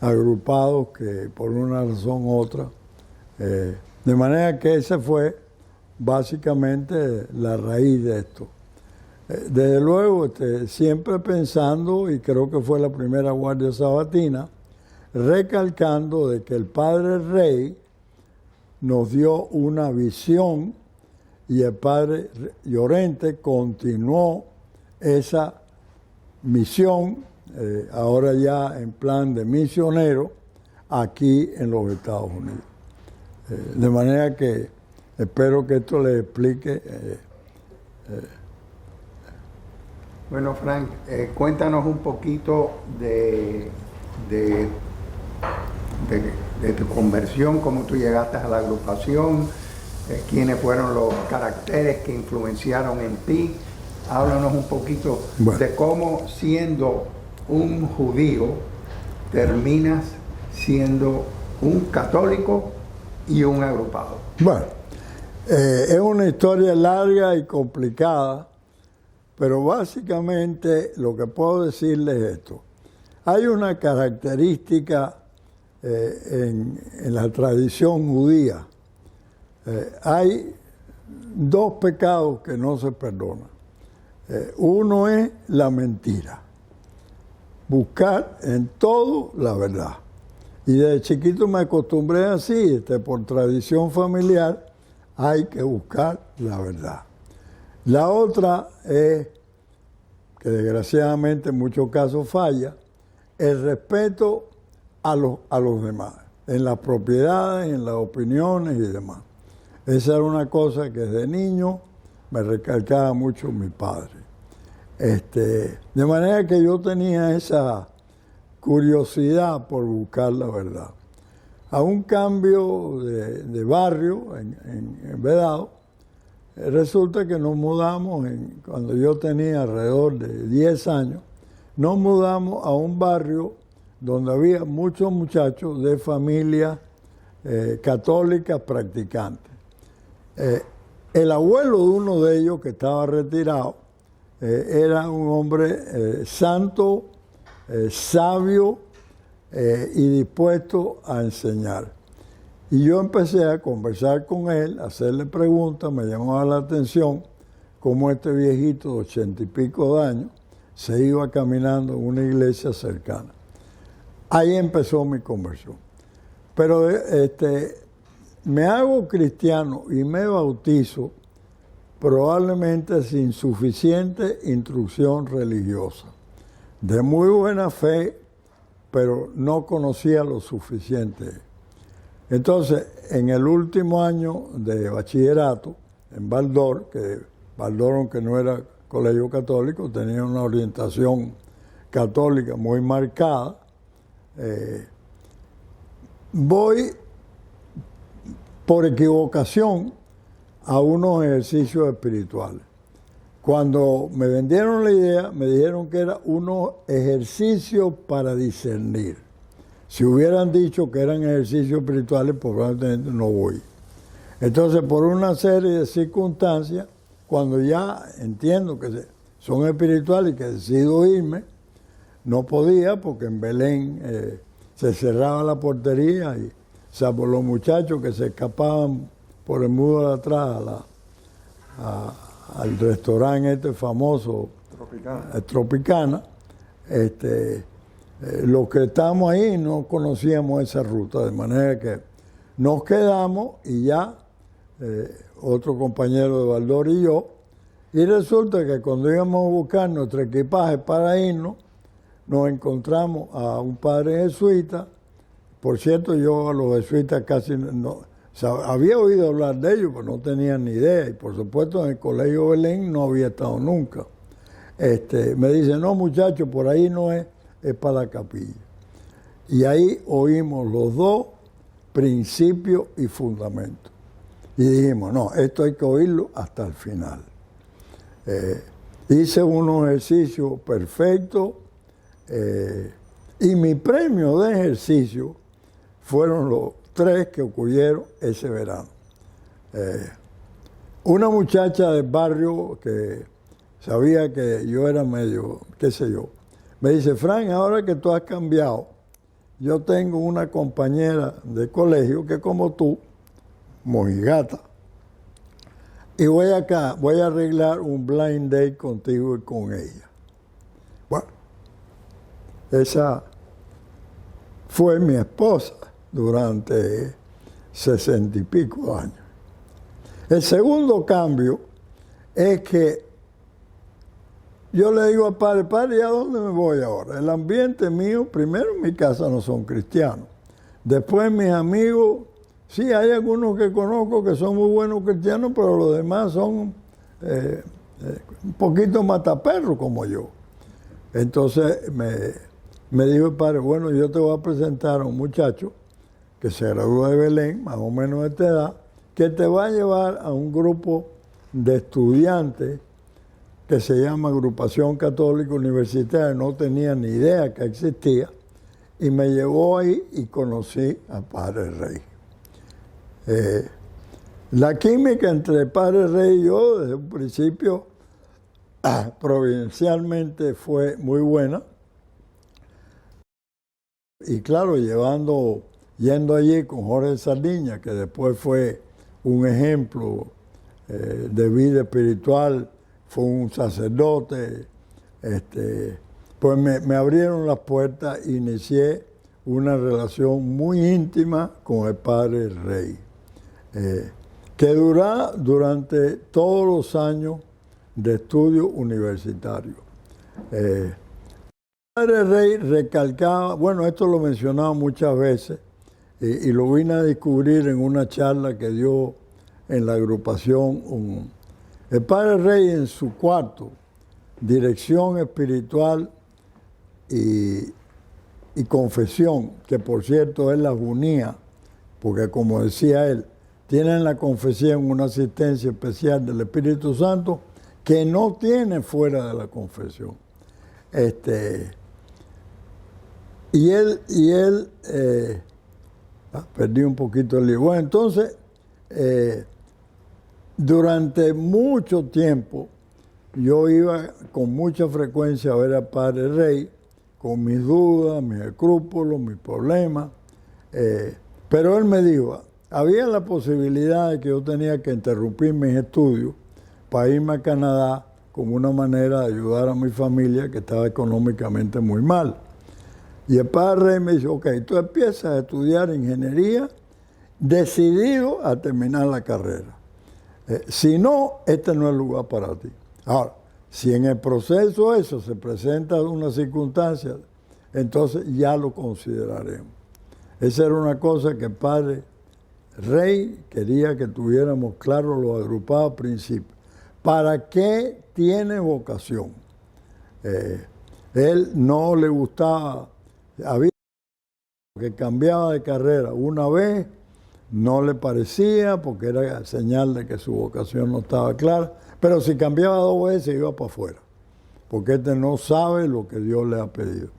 agrupados que por una razón u otra. De manera que esa fue básicamente la raíz de esto. Desde luego, siempre pensando, y creo que fue la primera guardia sabatina, recalcando de que el Padre Rey nos dio una visión y el Padre Llorente continuó esa misión, ahora ya en plan de misionero, aquí en los Estados Unidos. De manera que espero que esto les explique. Bueno, Frank, cuéntanos un poquito de tu conversión, cómo tú llegaste a la agrupación, quiénes fueron los caracteres que influenciaron en ti. Háblanos un poquito de cómo, siendo un judío, terminas siendo un católico y un agrupado. Bueno, es una historia larga y complicada, pero básicamente lo que puedo decirles es esto. Hay una característica en la tradición judía. Hay dos pecados que no se perdonan. Uno es la mentira. Buscar en todo la verdad. Y desde chiquito me acostumbré así, por tradición familiar, hay que buscar la verdad. La otra es, que desgraciadamente en muchos casos falla, el respeto a los demás, en las propiedades, en las opiniones y demás. Esa era una cosa que desde niño me recalcaba mucho mi padre. De manera que yo tenía esa curiosidad por buscar la verdad. A un cambio de barrio en Vedado, resulta que nos mudamos, cuando yo tenía alrededor de 10 años, nos mudamos a un barrio donde había muchos muchachos de familias católicas practicantes. El abuelo de uno de ellos, que estaba retirado, era un hombre santo, sabio y dispuesto a enseñar. Y yo empecé a conversar con él, a hacerle preguntas, me llamaba la atención cómo este viejito de 80 y pico de años se iba caminando en una iglesia cercana. Ahí empezó mi conversión. Pero me hago cristiano y me bautizo probablemente sin suficiente instrucción religiosa. De muy buena fe, pero no conocía lo suficiente. Entonces, en el último año de bachillerato, en Baldor, que Baldor, aunque no era colegio católico, tenía una orientación católica muy marcada, voy por equivocación a unos ejercicios espirituales. Cuando me vendieron la idea, me dijeron que eran unos ejercicios para discernir. Si hubieran dicho que eran ejercicios espirituales, probablemente no voy. Entonces, por una serie de circunstancias, cuando ya entiendo que son espirituales y que decido irme, no podía porque en Belén se cerraba la portería y salvo los muchachos que se escapaban por el muro de atrás al restaurante famoso Tropicana, los que estábamos ahí no conocíamos esa ruta, de manera que nos quedamos y ya, otro compañero de Baldor y yo, y resulta que cuando íbamos a buscar nuestro equipaje para irnos, nos encontramos a un padre jesuita. Por cierto, yo a los jesuitas casi no, había oído hablar de ellos, pero no tenía ni idea. Y por supuesto en el Colegio Belén no había estado nunca. Me dice, no muchachos, por ahí no es para la capilla. Y ahí oímos los dos, principios y fundamentos. Y dijimos, no, esto hay que oírlo hasta el final. Hice unos ejercicios perfectos y mi premio de ejercicio fueron los 3 que ocurrieron ese verano. Una muchacha del barrio que sabía que yo era medio, qué sé yo, me dice, Frank, ahora que tú has cambiado, yo tengo una compañera de colegio que como tú, mojigata, y voy a arreglar un blind date contigo y con ella. Bueno, esa fue mi esposa durante 60 y pico años. El segundo cambio es que yo le digo al padre, ¿y a dónde me voy ahora? El ambiente mío, primero en mi casa no son cristianos. Después mis amigos, sí, hay algunos que conozco que son muy buenos cristianos, pero los demás son un poquito mataperros como yo. Entonces me dijo el padre, bueno, yo te voy a presentar a un muchacho que se graduó de Belén, más o menos de esta edad, que te va a llevar a un grupo de estudiantes que se llama Agrupación Católica Universitaria. No tenía ni idea que existía, y me llevó ahí y conocí a Padre Rey. La química entre Padre Rey y yo desde un principio providencialmente fue muy buena. Y claro, yendo allí con Jorge Sardiña, que después fue un ejemplo de vida espiritual, fue un sacerdote, pues me abrieron las puertas e inicié una relación muy íntima con el Padre Rey, que duró durante todos los años de estudio universitario. El Padre Rey recalcaba, bueno, esto lo he mencionado muchas veces, y lo vine a descubrir en una charla que dio en la agrupación. El Padre Rey en su cuarto, dirección espiritual y confesión, que por cierto él las unía, porque como decía él, tienen la confesión una asistencia especial del Espíritu Santo que no tiene fuera de la confesión. Perdí un poquito el libro. Bueno, entonces, durante mucho tiempo, yo iba con mucha frecuencia a ver al Padre Rey, con mis dudas, mis escrúpulos, mis problemas. Pero él me dijo, había la posibilidad de que yo tenía que interrumpir mis estudios para irme a Canadá como una manera de ayudar a mi familia que estaba económicamente muy mal. Y el Padre Rey me dijo, ok, tú empiezas a estudiar ingeniería decidido a terminar la carrera. Si no, este no es el lugar para ti. Ahora, si en el proceso eso se presenta una circunstancia, entonces ya lo consideraremos. Esa era una cosa que el Padre Rey quería que tuviéramos claro los agrupados principios. ¿Para qué tiene vocación? Él no le gustaba, había que cambiaba de carrera una vez, no le parecía porque era señal de que su vocación no estaba clara, pero si cambiaba 2 veces iba para afuera, porque no sabe lo que Dios le ha pedido.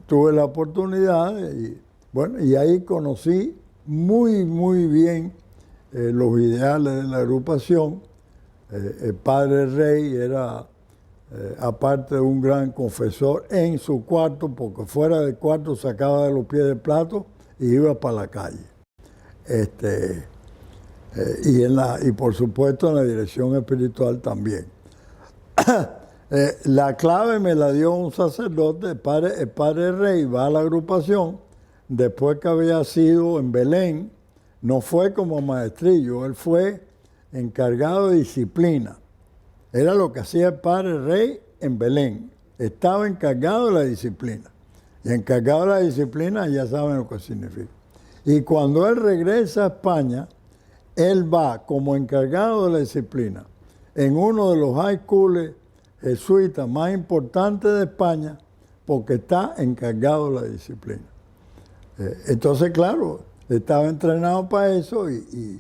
Tuve la oportunidad y ahí conocí muy bien los ideales de la agrupación. El Padre Rey era, aparte de un gran confesor, en su cuarto, porque fuera del cuarto sacaba de los pies del plato y iba para la calle. Y por supuesto en la dirección espiritual también. La clave me la dio un sacerdote. El padre Rey va a la agrupación, después que había sido en Belén, no fue como maestrillo, él fue encargado de disciplina. Era lo que hacía el padre rey en Belén. Estaba encargado de la disciplina. Y encargado de la disciplina ya saben lo que significa. Y cuando él regresa a España, él va como encargado de la disciplina en uno de los high schools jesuitas más importantes de España, porque está encargado de la disciplina. Entonces, claro, estaba entrenado para eso y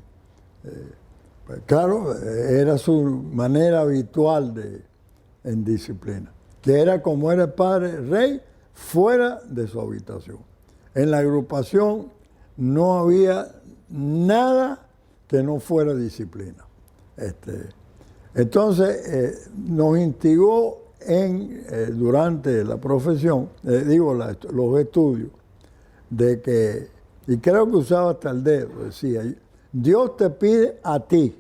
pues, claro, era su manera habitual en disciplina, que era como era el padre rey fuera de su habitación. En la agrupación no había nada que no fuera disciplina. Entonces, nos instigó durante la profesión, los estudios, de que, y creo que usaba hasta el dedo, decía, Dios te pide a ti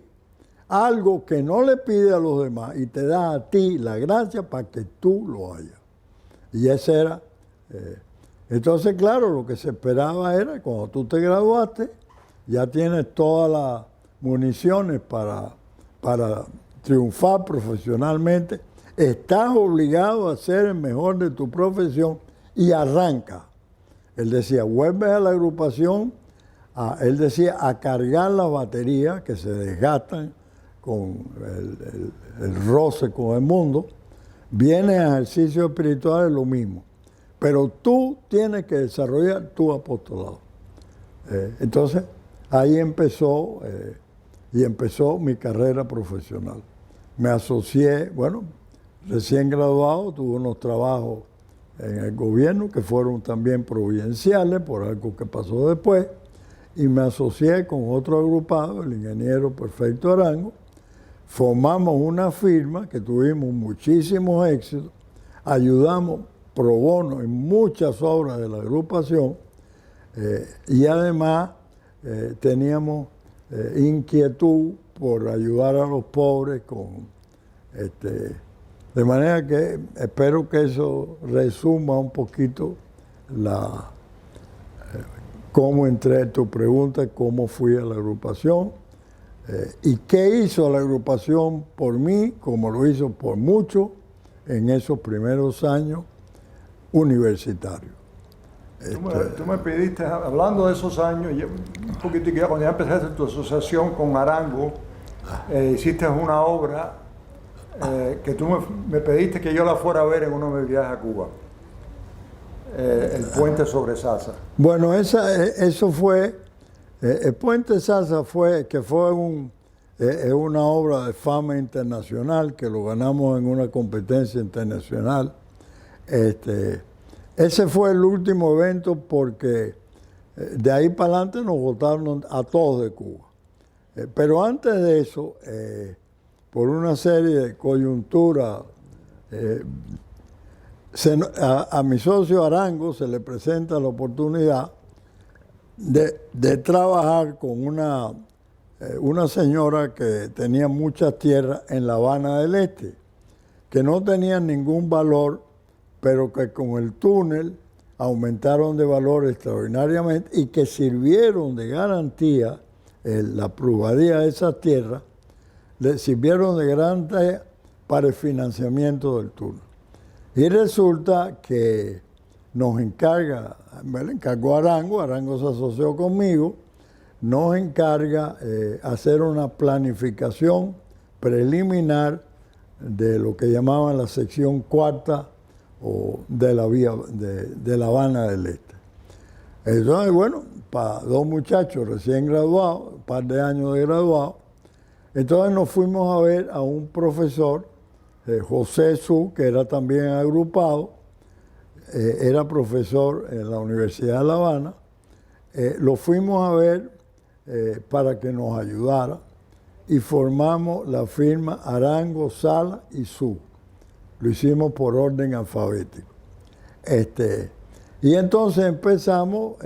algo que no le pide a los demás y te da a ti la gracia para que tú lo hagas. Y ese era. Entonces, claro, lo que se esperaba era, cuando tú te graduaste, ya tienes todas las municiones para triunfar profesionalmente, estás obligado a ser el mejor de tu profesión y arranca. Él decía, vuelves a la agrupación, él decía, a cargar las baterías que se desgastan con el roce con el mundo, vienes a ejercicios espirituales, lo mismo. Pero tú tienes que desarrollar tu apostolado. Entonces, ahí empezó mi carrera profesional. Me asocié, bueno, recién graduado, tuve unos trabajos en el gobierno que fueron también providenciales por algo que pasó después, y me asocié con otro agrupado, el ingeniero Perfecto Arango. Formamos una firma que tuvimos muchísimos éxitos, ayudamos pro bono en muchas obras de la agrupación y además teníamos inquietud por ayudar a los pobres de manera que espero que eso resuma un poquito cómo entré, tu pregunta, cómo fui a la agrupación y qué hizo la agrupación por mí, como lo hizo por muchos en esos primeros años universitarios. Tú me pediste, hablando de esos años, un poquito, cuando ya empezaste tu asociación con Arango, hiciste una obra que tú me pediste que yo la fuera a ver en uno de mis viajes a Cuba, el puente sobre Sasa. Bueno, eso fue, el puente Sasa fue una obra de fama internacional que lo ganamos en una competencia internacional. Ese fue el último evento porque de ahí para adelante nos votaron a todos de Cuba. Pero antes de eso, por una serie de coyunturas, a mi socio Arango se le presenta la oportunidad de trabajar con una señora que tenía muchas tierras en La Habana del Este, que no tenían ningún valor, pero que con el túnel aumentaron de valor extraordinariamente y que sirvieron de garantía, la plusvalía de esas tierras, le sirvieron de garantía para el financiamiento del túnel. Y resulta que me encargó Arango se asoció conmigo, nos encarga hacer una planificación preliminar de lo que llamaban la sección cuarta de la vía de La Habana del Este. Entonces, bueno, para dos muchachos recién graduados, un par de años de graduados, entonces nos fuimos a ver a un profesor, José Su, que era también agrupado, era profesor en la Universidad de La Habana. Lo fuimos a ver para que nos ayudara y formamos la firma Arango, Sala y Su. Lo hicimos por orden alfabético. Y entonces empezamos,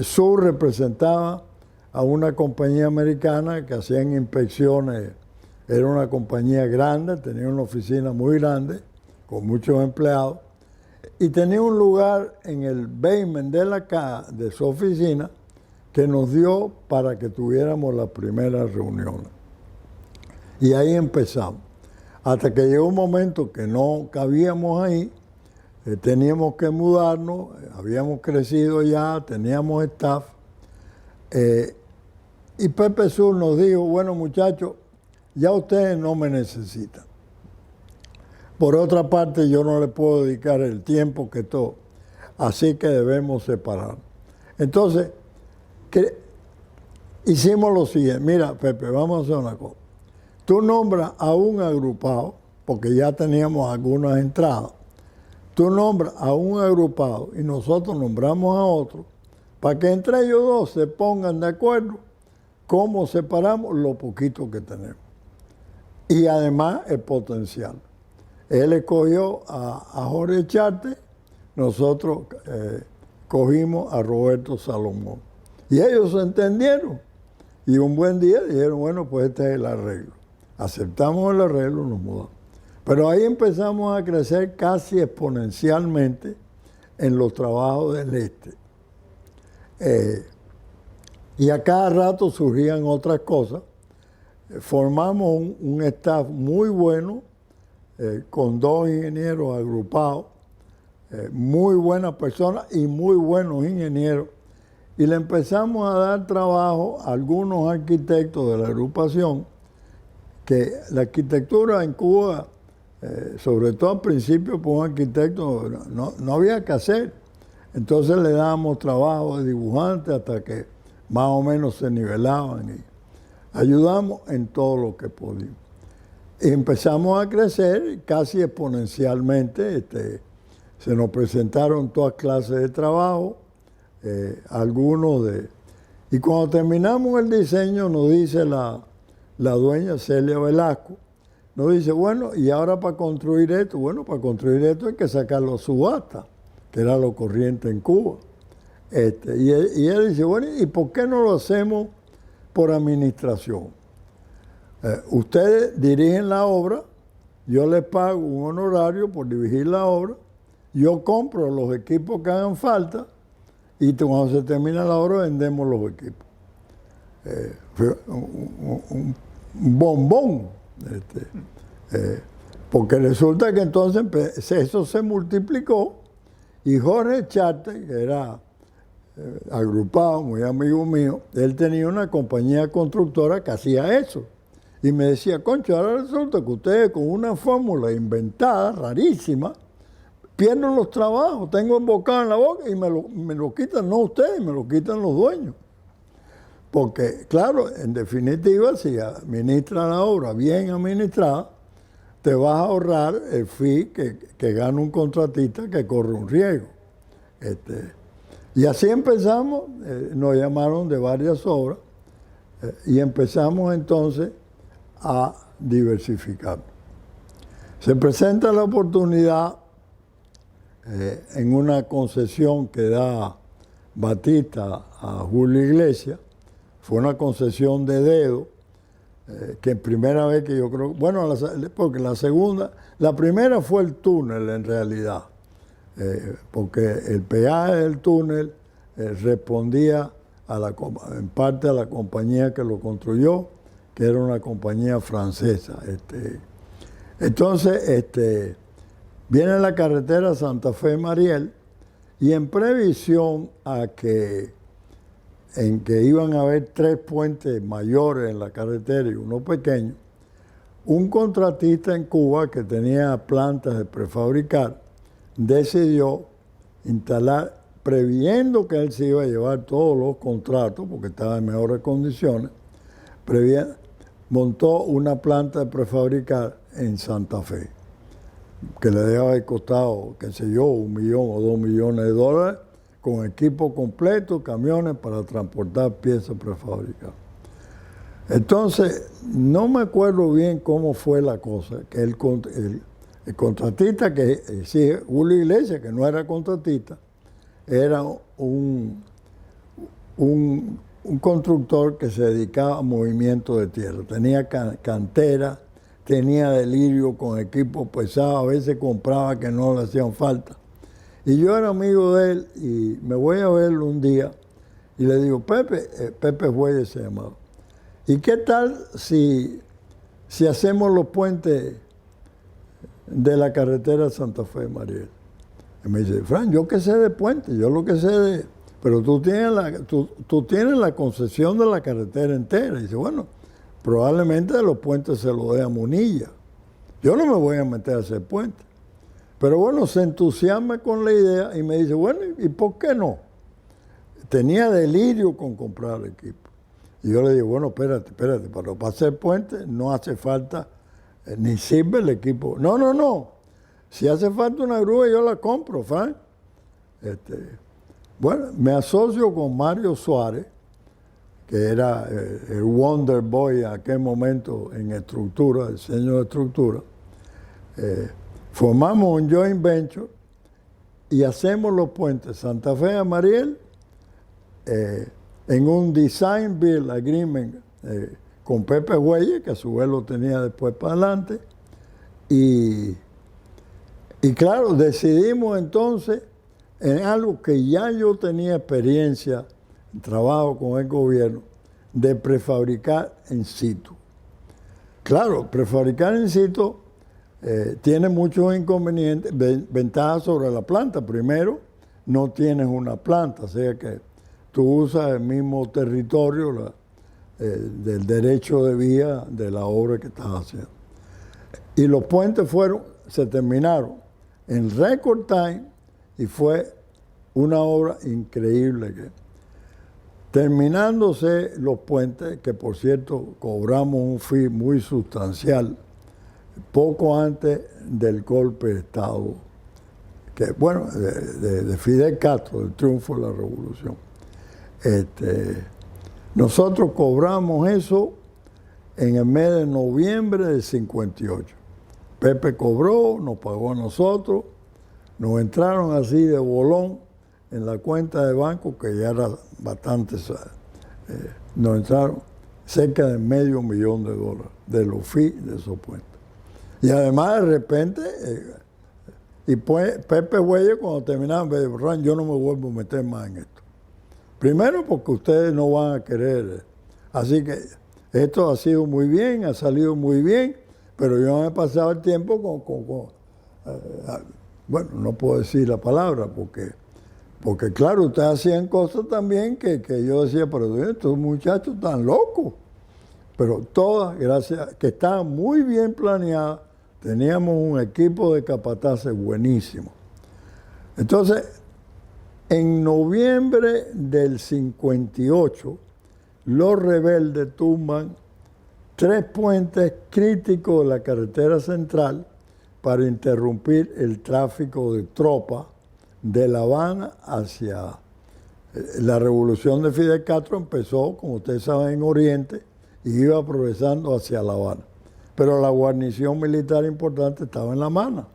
Su representaba a una compañía americana que hacían inspecciones, era una compañía grande, tenía una oficina muy grande, con muchos empleados, Y tenía un lugar en el basement de su oficina que nos dio para que tuviéramos las primeras reuniones. Y ahí empezamos. Hasta que llegó un momento que no cabíamos ahí, teníamos que mudarnos, habíamos crecido ya, teníamos staff. Y Pepe Sur nos dijo, bueno muchachos, ya ustedes no me necesitan. Por otra parte, yo no le puedo dedicar el tiempo que todo, así que debemos separar. Entonces, hicimos lo siguiente, mira Pepe, vamos a hacer una cosa. Tú nombras a un agrupado, porque ya teníamos algunas entradas, tú nombras a un agrupado y nosotros nombramos a otro, para que entre ellos dos se pongan de acuerdo cómo separamos lo poquito que tenemos. Y además el potencial. Él escogió a Jorge Charte, nosotros cogimos a Roberto Salomón. Y ellos se entendieron. Y un buen día dijeron, bueno, pues este es el arreglo. Aceptamos el arreglo, nos mudamos. Pero ahí empezamos a crecer casi exponencialmente en los trabajos del este. Y a cada rato surgían otras cosas. Formamos un staff muy bueno, con 2 ingenieros agrupados, muy buenas personas y muy buenos ingenieros. Y le empezamos a dar trabajo a algunos arquitectos de la agrupación, que la arquitectura en Cuba, sobre todo al principio, por un arquitecto no había que hacer. Entonces le dábamos trabajo de dibujante hasta que más o menos se nivelaban y ayudamos en todo lo que podíamos. Y empezamos a crecer casi exponencialmente. Se nos presentaron todas clases de trabajo, algunos de... Y cuando terminamos el diseño nos dice la dueña Celia Velasco, nos dice, bueno, y ahora para construir esto, bueno, para construir esto hay que sacarlo a subasta, que era lo corriente en Cuba. Y él dice, bueno, ¿y por qué no lo hacemos por administración? Ustedes dirigen la obra, yo les pago un honorario por dirigir la obra, yo compro los equipos que hagan falta y cuando se termina la obra vendemos los equipos. Fue un bombón. Porque resulta que entonces eso se multiplicó y Jorge Charte, que era agrupado, muy amigo mío, él tenía una compañía constructora que hacía eso. Y me decía, concho, ahora resulta que ustedes con una fórmula inventada, rarísima, pierden los trabajos, tengo embocado en la boca y me lo quitan, no ustedes, me lo quitan los dueños. Porque, claro, en definitiva, si administras la obra bien administrada, te vas a ahorrar el fee que gana un contratista que corre un riesgo. Y así empezamos, nos llamaron de varias obras y empezamos entonces a diversificar. Se presenta la oportunidad en una concesión que da Batista a Julio Iglesias. Fue una concesión de dedo, que primera vez que yo creo, bueno, porque la primera fue el túnel en realidad, porque el peaje del túnel respondía en parte a la compañía que lo construyó, que era una compañía francesa. Entonces, viene la carretera Santa Fe-Mariel y en previsión en que iban a haber 3 puentes mayores en la carretera y uno pequeño, un contratista en Cuba que tenía plantas de prefabricar decidió instalar, previendo que él se iba a llevar todos los contratos porque estaba en mejores condiciones, montó una planta de prefabricar en Santa Fe, que le debe haber costado, qué sé yo, $1 millón o $2 millones, con equipo completo, camiones para transportar piezas prefabricadas. Entonces, no me acuerdo bien cómo fue la cosa, que el contratista que exige Julio Iglesias, que no era contratista, era un constructor que se dedicaba a movimiento de tierra. Tenía cantera, tenía delirio con equipos pesados, a veces compraba que no le hacían falta. Y yo era amigo de él y me voy a verlo un día y le digo, Pepe Jueyes se llamaba, ¿y qué tal si hacemos los puentes de la carretera Santa Fe Mariel? Y me dice, Fran, yo qué sé de puentes, yo lo que sé de... Pero tú tienes la concesión de la carretera entera. Y dice, bueno, probablemente los puentes se los dé a Munilla. Yo no me voy a meter a hacer puentes. Pero bueno, se entusiasma con la idea y me dice, bueno, ¿y por qué no? Tenía delirio con comprar el equipo. Y yo le digo, bueno, espérate, para hacer puentes no hace falta, ni sirve el equipo. No. Si hace falta una grúa, yo la compro, Frank. Bueno, me asocio con Mario Suárez, que era el Wonder Boy en aquel momento en estructura, diseño de estructura. Formamos un joint venture y hacemos los puentes Santa Fe a Mariel en un design build agreement con Pepe Jueyes, que a su vez lo tenía después para adelante. Y claro, decidimos entonces en algo que ya yo tenía experiencia, trabajo con el gobierno, de prefabricar in situ. Claro, prefabricar in situ tiene muchos inconvenientes, ventajas sobre la planta. Primero, no tienes una planta, o sea que tú usas el mismo territorio del derecho de vía de la obra que estás haciendo. Y los puentes se terminaron en record time y fue una obra increíble. Terminándose los puentes, que por cierto cobramos un fee muy sustancial, poco antes del golpe de Estado, que bueno, de Fidel Castro, del triunfo de la revolución. Nosotros cobramos eso en el mes de noviembre del 58. Pepe cobró, nos pagó a nosotros, nos entraron así de bolón en la cuenta de banco, que ya era bastante, nos entraron cerca de $500,000 de los fees de esos puentes. Y además de repente, y pues Pepe Jueyes cuando terminaban, me dijo, Ran, yo no me vuelvo a meter más en esto. Primero porque ustedes no van a querer. Así que esto ha sido muy bien, ha salido muy bien, pero yo me he pasado el tiempo bueno, no puedo decir la palabra porque claro, ustedes hacían cosas también que yo decía, pero estos muchachos están locos. Pero todas, gracias, que estaban muy bien planeadas, teníamos un equipo de capataces buenísimo. Entonces, en noviembre del 58, los rebeldes tumban 3 puentes críticos de la carretera central para interrumpir el tráfico de tropas de La Habana hacia... La revolución de Fidel Castro empezó, como ustedes saben, en Oriente y iba progresando hacia La Habana. Pero la guarnición militar importante estaba en La Habana.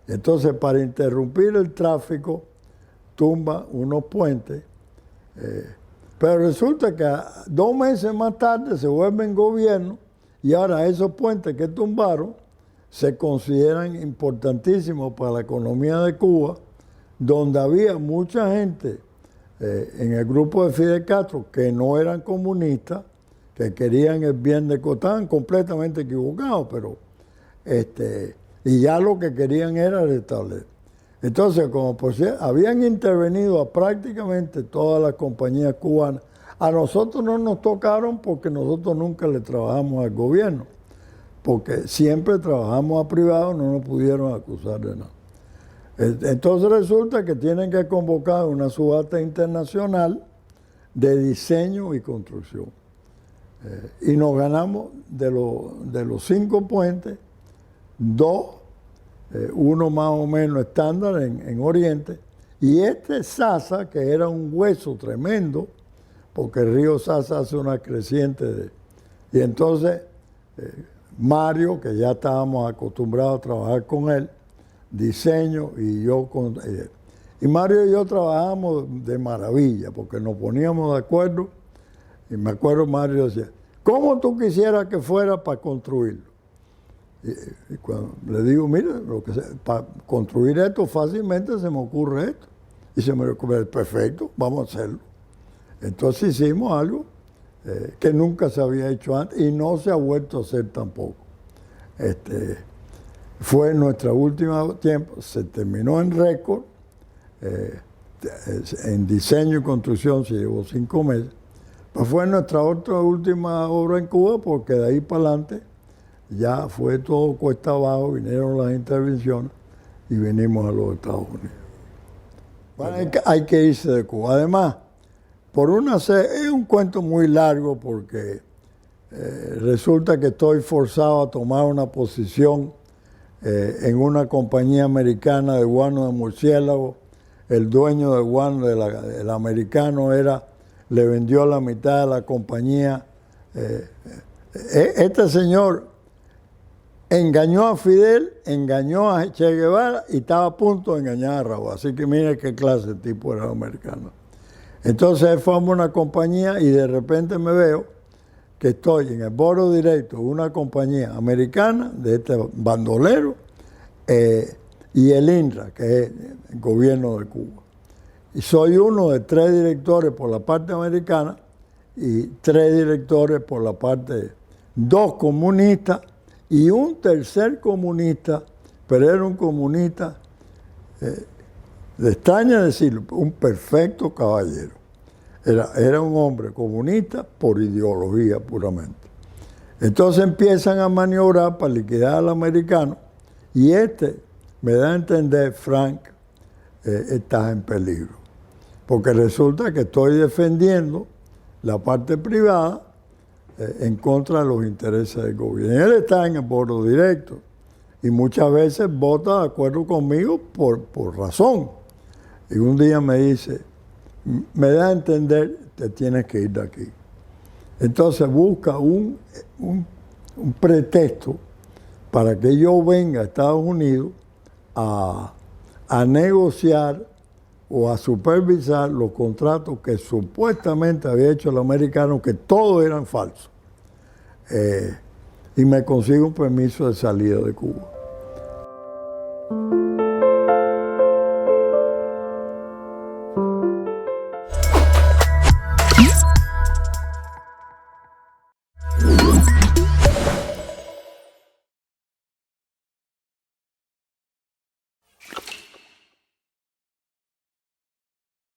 Entonces, para interrumpir el tráfico, tumba unos puentes. Pero resulta que 2 meses más tarde se vuelven gobierno y ahora esos puentes que tumbaron se consideran importantísimos para la economía de Cuba, donde había mucha gente en el grupo de Fidel Castro que no eran comunistas, que querían el bien de Cuba, estaban completamente equivocados, pero y ya lo que querían era restablecer. Entonces, como por cierto, habían intervenido a prácticamente todas las compañías cubanas. A nosotros no nos tocaron porque nosotros nunca le trabajamos al gobierno, porque siempre trabajamos a privado, no nos pudieron acusar de nada. Entonces resulta que tienen que convocar una subasta internacional de diseño y construcción. Y nos ganamos de los 5 puentes, 2, uno más o menos estándar en Oriente, y Sasa, que era un hueso tremendo, porque el río Sasa hace una creciente. Y entonces Mario, que ya estábamos acostumbrados a trabajar con él, diseño, y yo y Mario y yo trabajamos de maravilla, porque nos poníamos de acuerdo, y me acuerdo Mario decía, ¿cómo tú quisieras que fuera para construirlo? Y cuando le digo, mira, para construir esto fácilmente se me ocurre esto. Y se me ocurre, perfecto, vamos a hacerlo. Entonces hicimos algo que nunca se había hecho antes y no se ha vuelto a hacer tampoco. Fue nuestra última tiempo, se terminó en récord, en diseño y construcción se llevó 5 meses. Pues fue nuestra otra última obra en Cuba, porque de ahí para adelante ya fue todo cuesta abajo, vinieron las intervenciones y venimos a los Estados Unidos. Bueno, hay que irse de Cuba. Además, es un cuento muy largo porque resulta que estoy forzado a tomar una posición en una compañía americana de guano de murciélago. El dueño de guano del americano le vendió la mitad de la compañía. Este señor engañó a Fidel, engañó a Che Guevara y estaba a punto de engañar a Raúl. Así que mire qué clase de tipo era el americano. Entonces él forma una compañía y de repente me veo que estoy en el board directo de una compañía americana, de este bandolero, y el INRA, que es el gobierno de Cuba. Y soy uno de 3 directores por la parte americana y 3 directores por la parte, 2 comunistas y un tercer comunista, pero era un comunista, le extraña decirlo, un perfecto caballero. Era un hombre comunista por ideología puramente. Entonces empiezan a maniobrar para liquidar al americano y me da a entender, Frank, estás en peligro. Porque resulta que estoy defendiendo la parte privada en contra de los intereses del gobierno. Y él está en el board directo y muchas veces vota de acuerdo conmigo por razón. Y un día me dice, me da a entender, te tienes que ir de aquí. Entonces busca un pretexto para que yo venga a Estados Unidos a negociar o a supervisar los contratos que supuestamente había hecho el americano, que todos eran falsos. Y me consigo un permiso de salida de Cuba.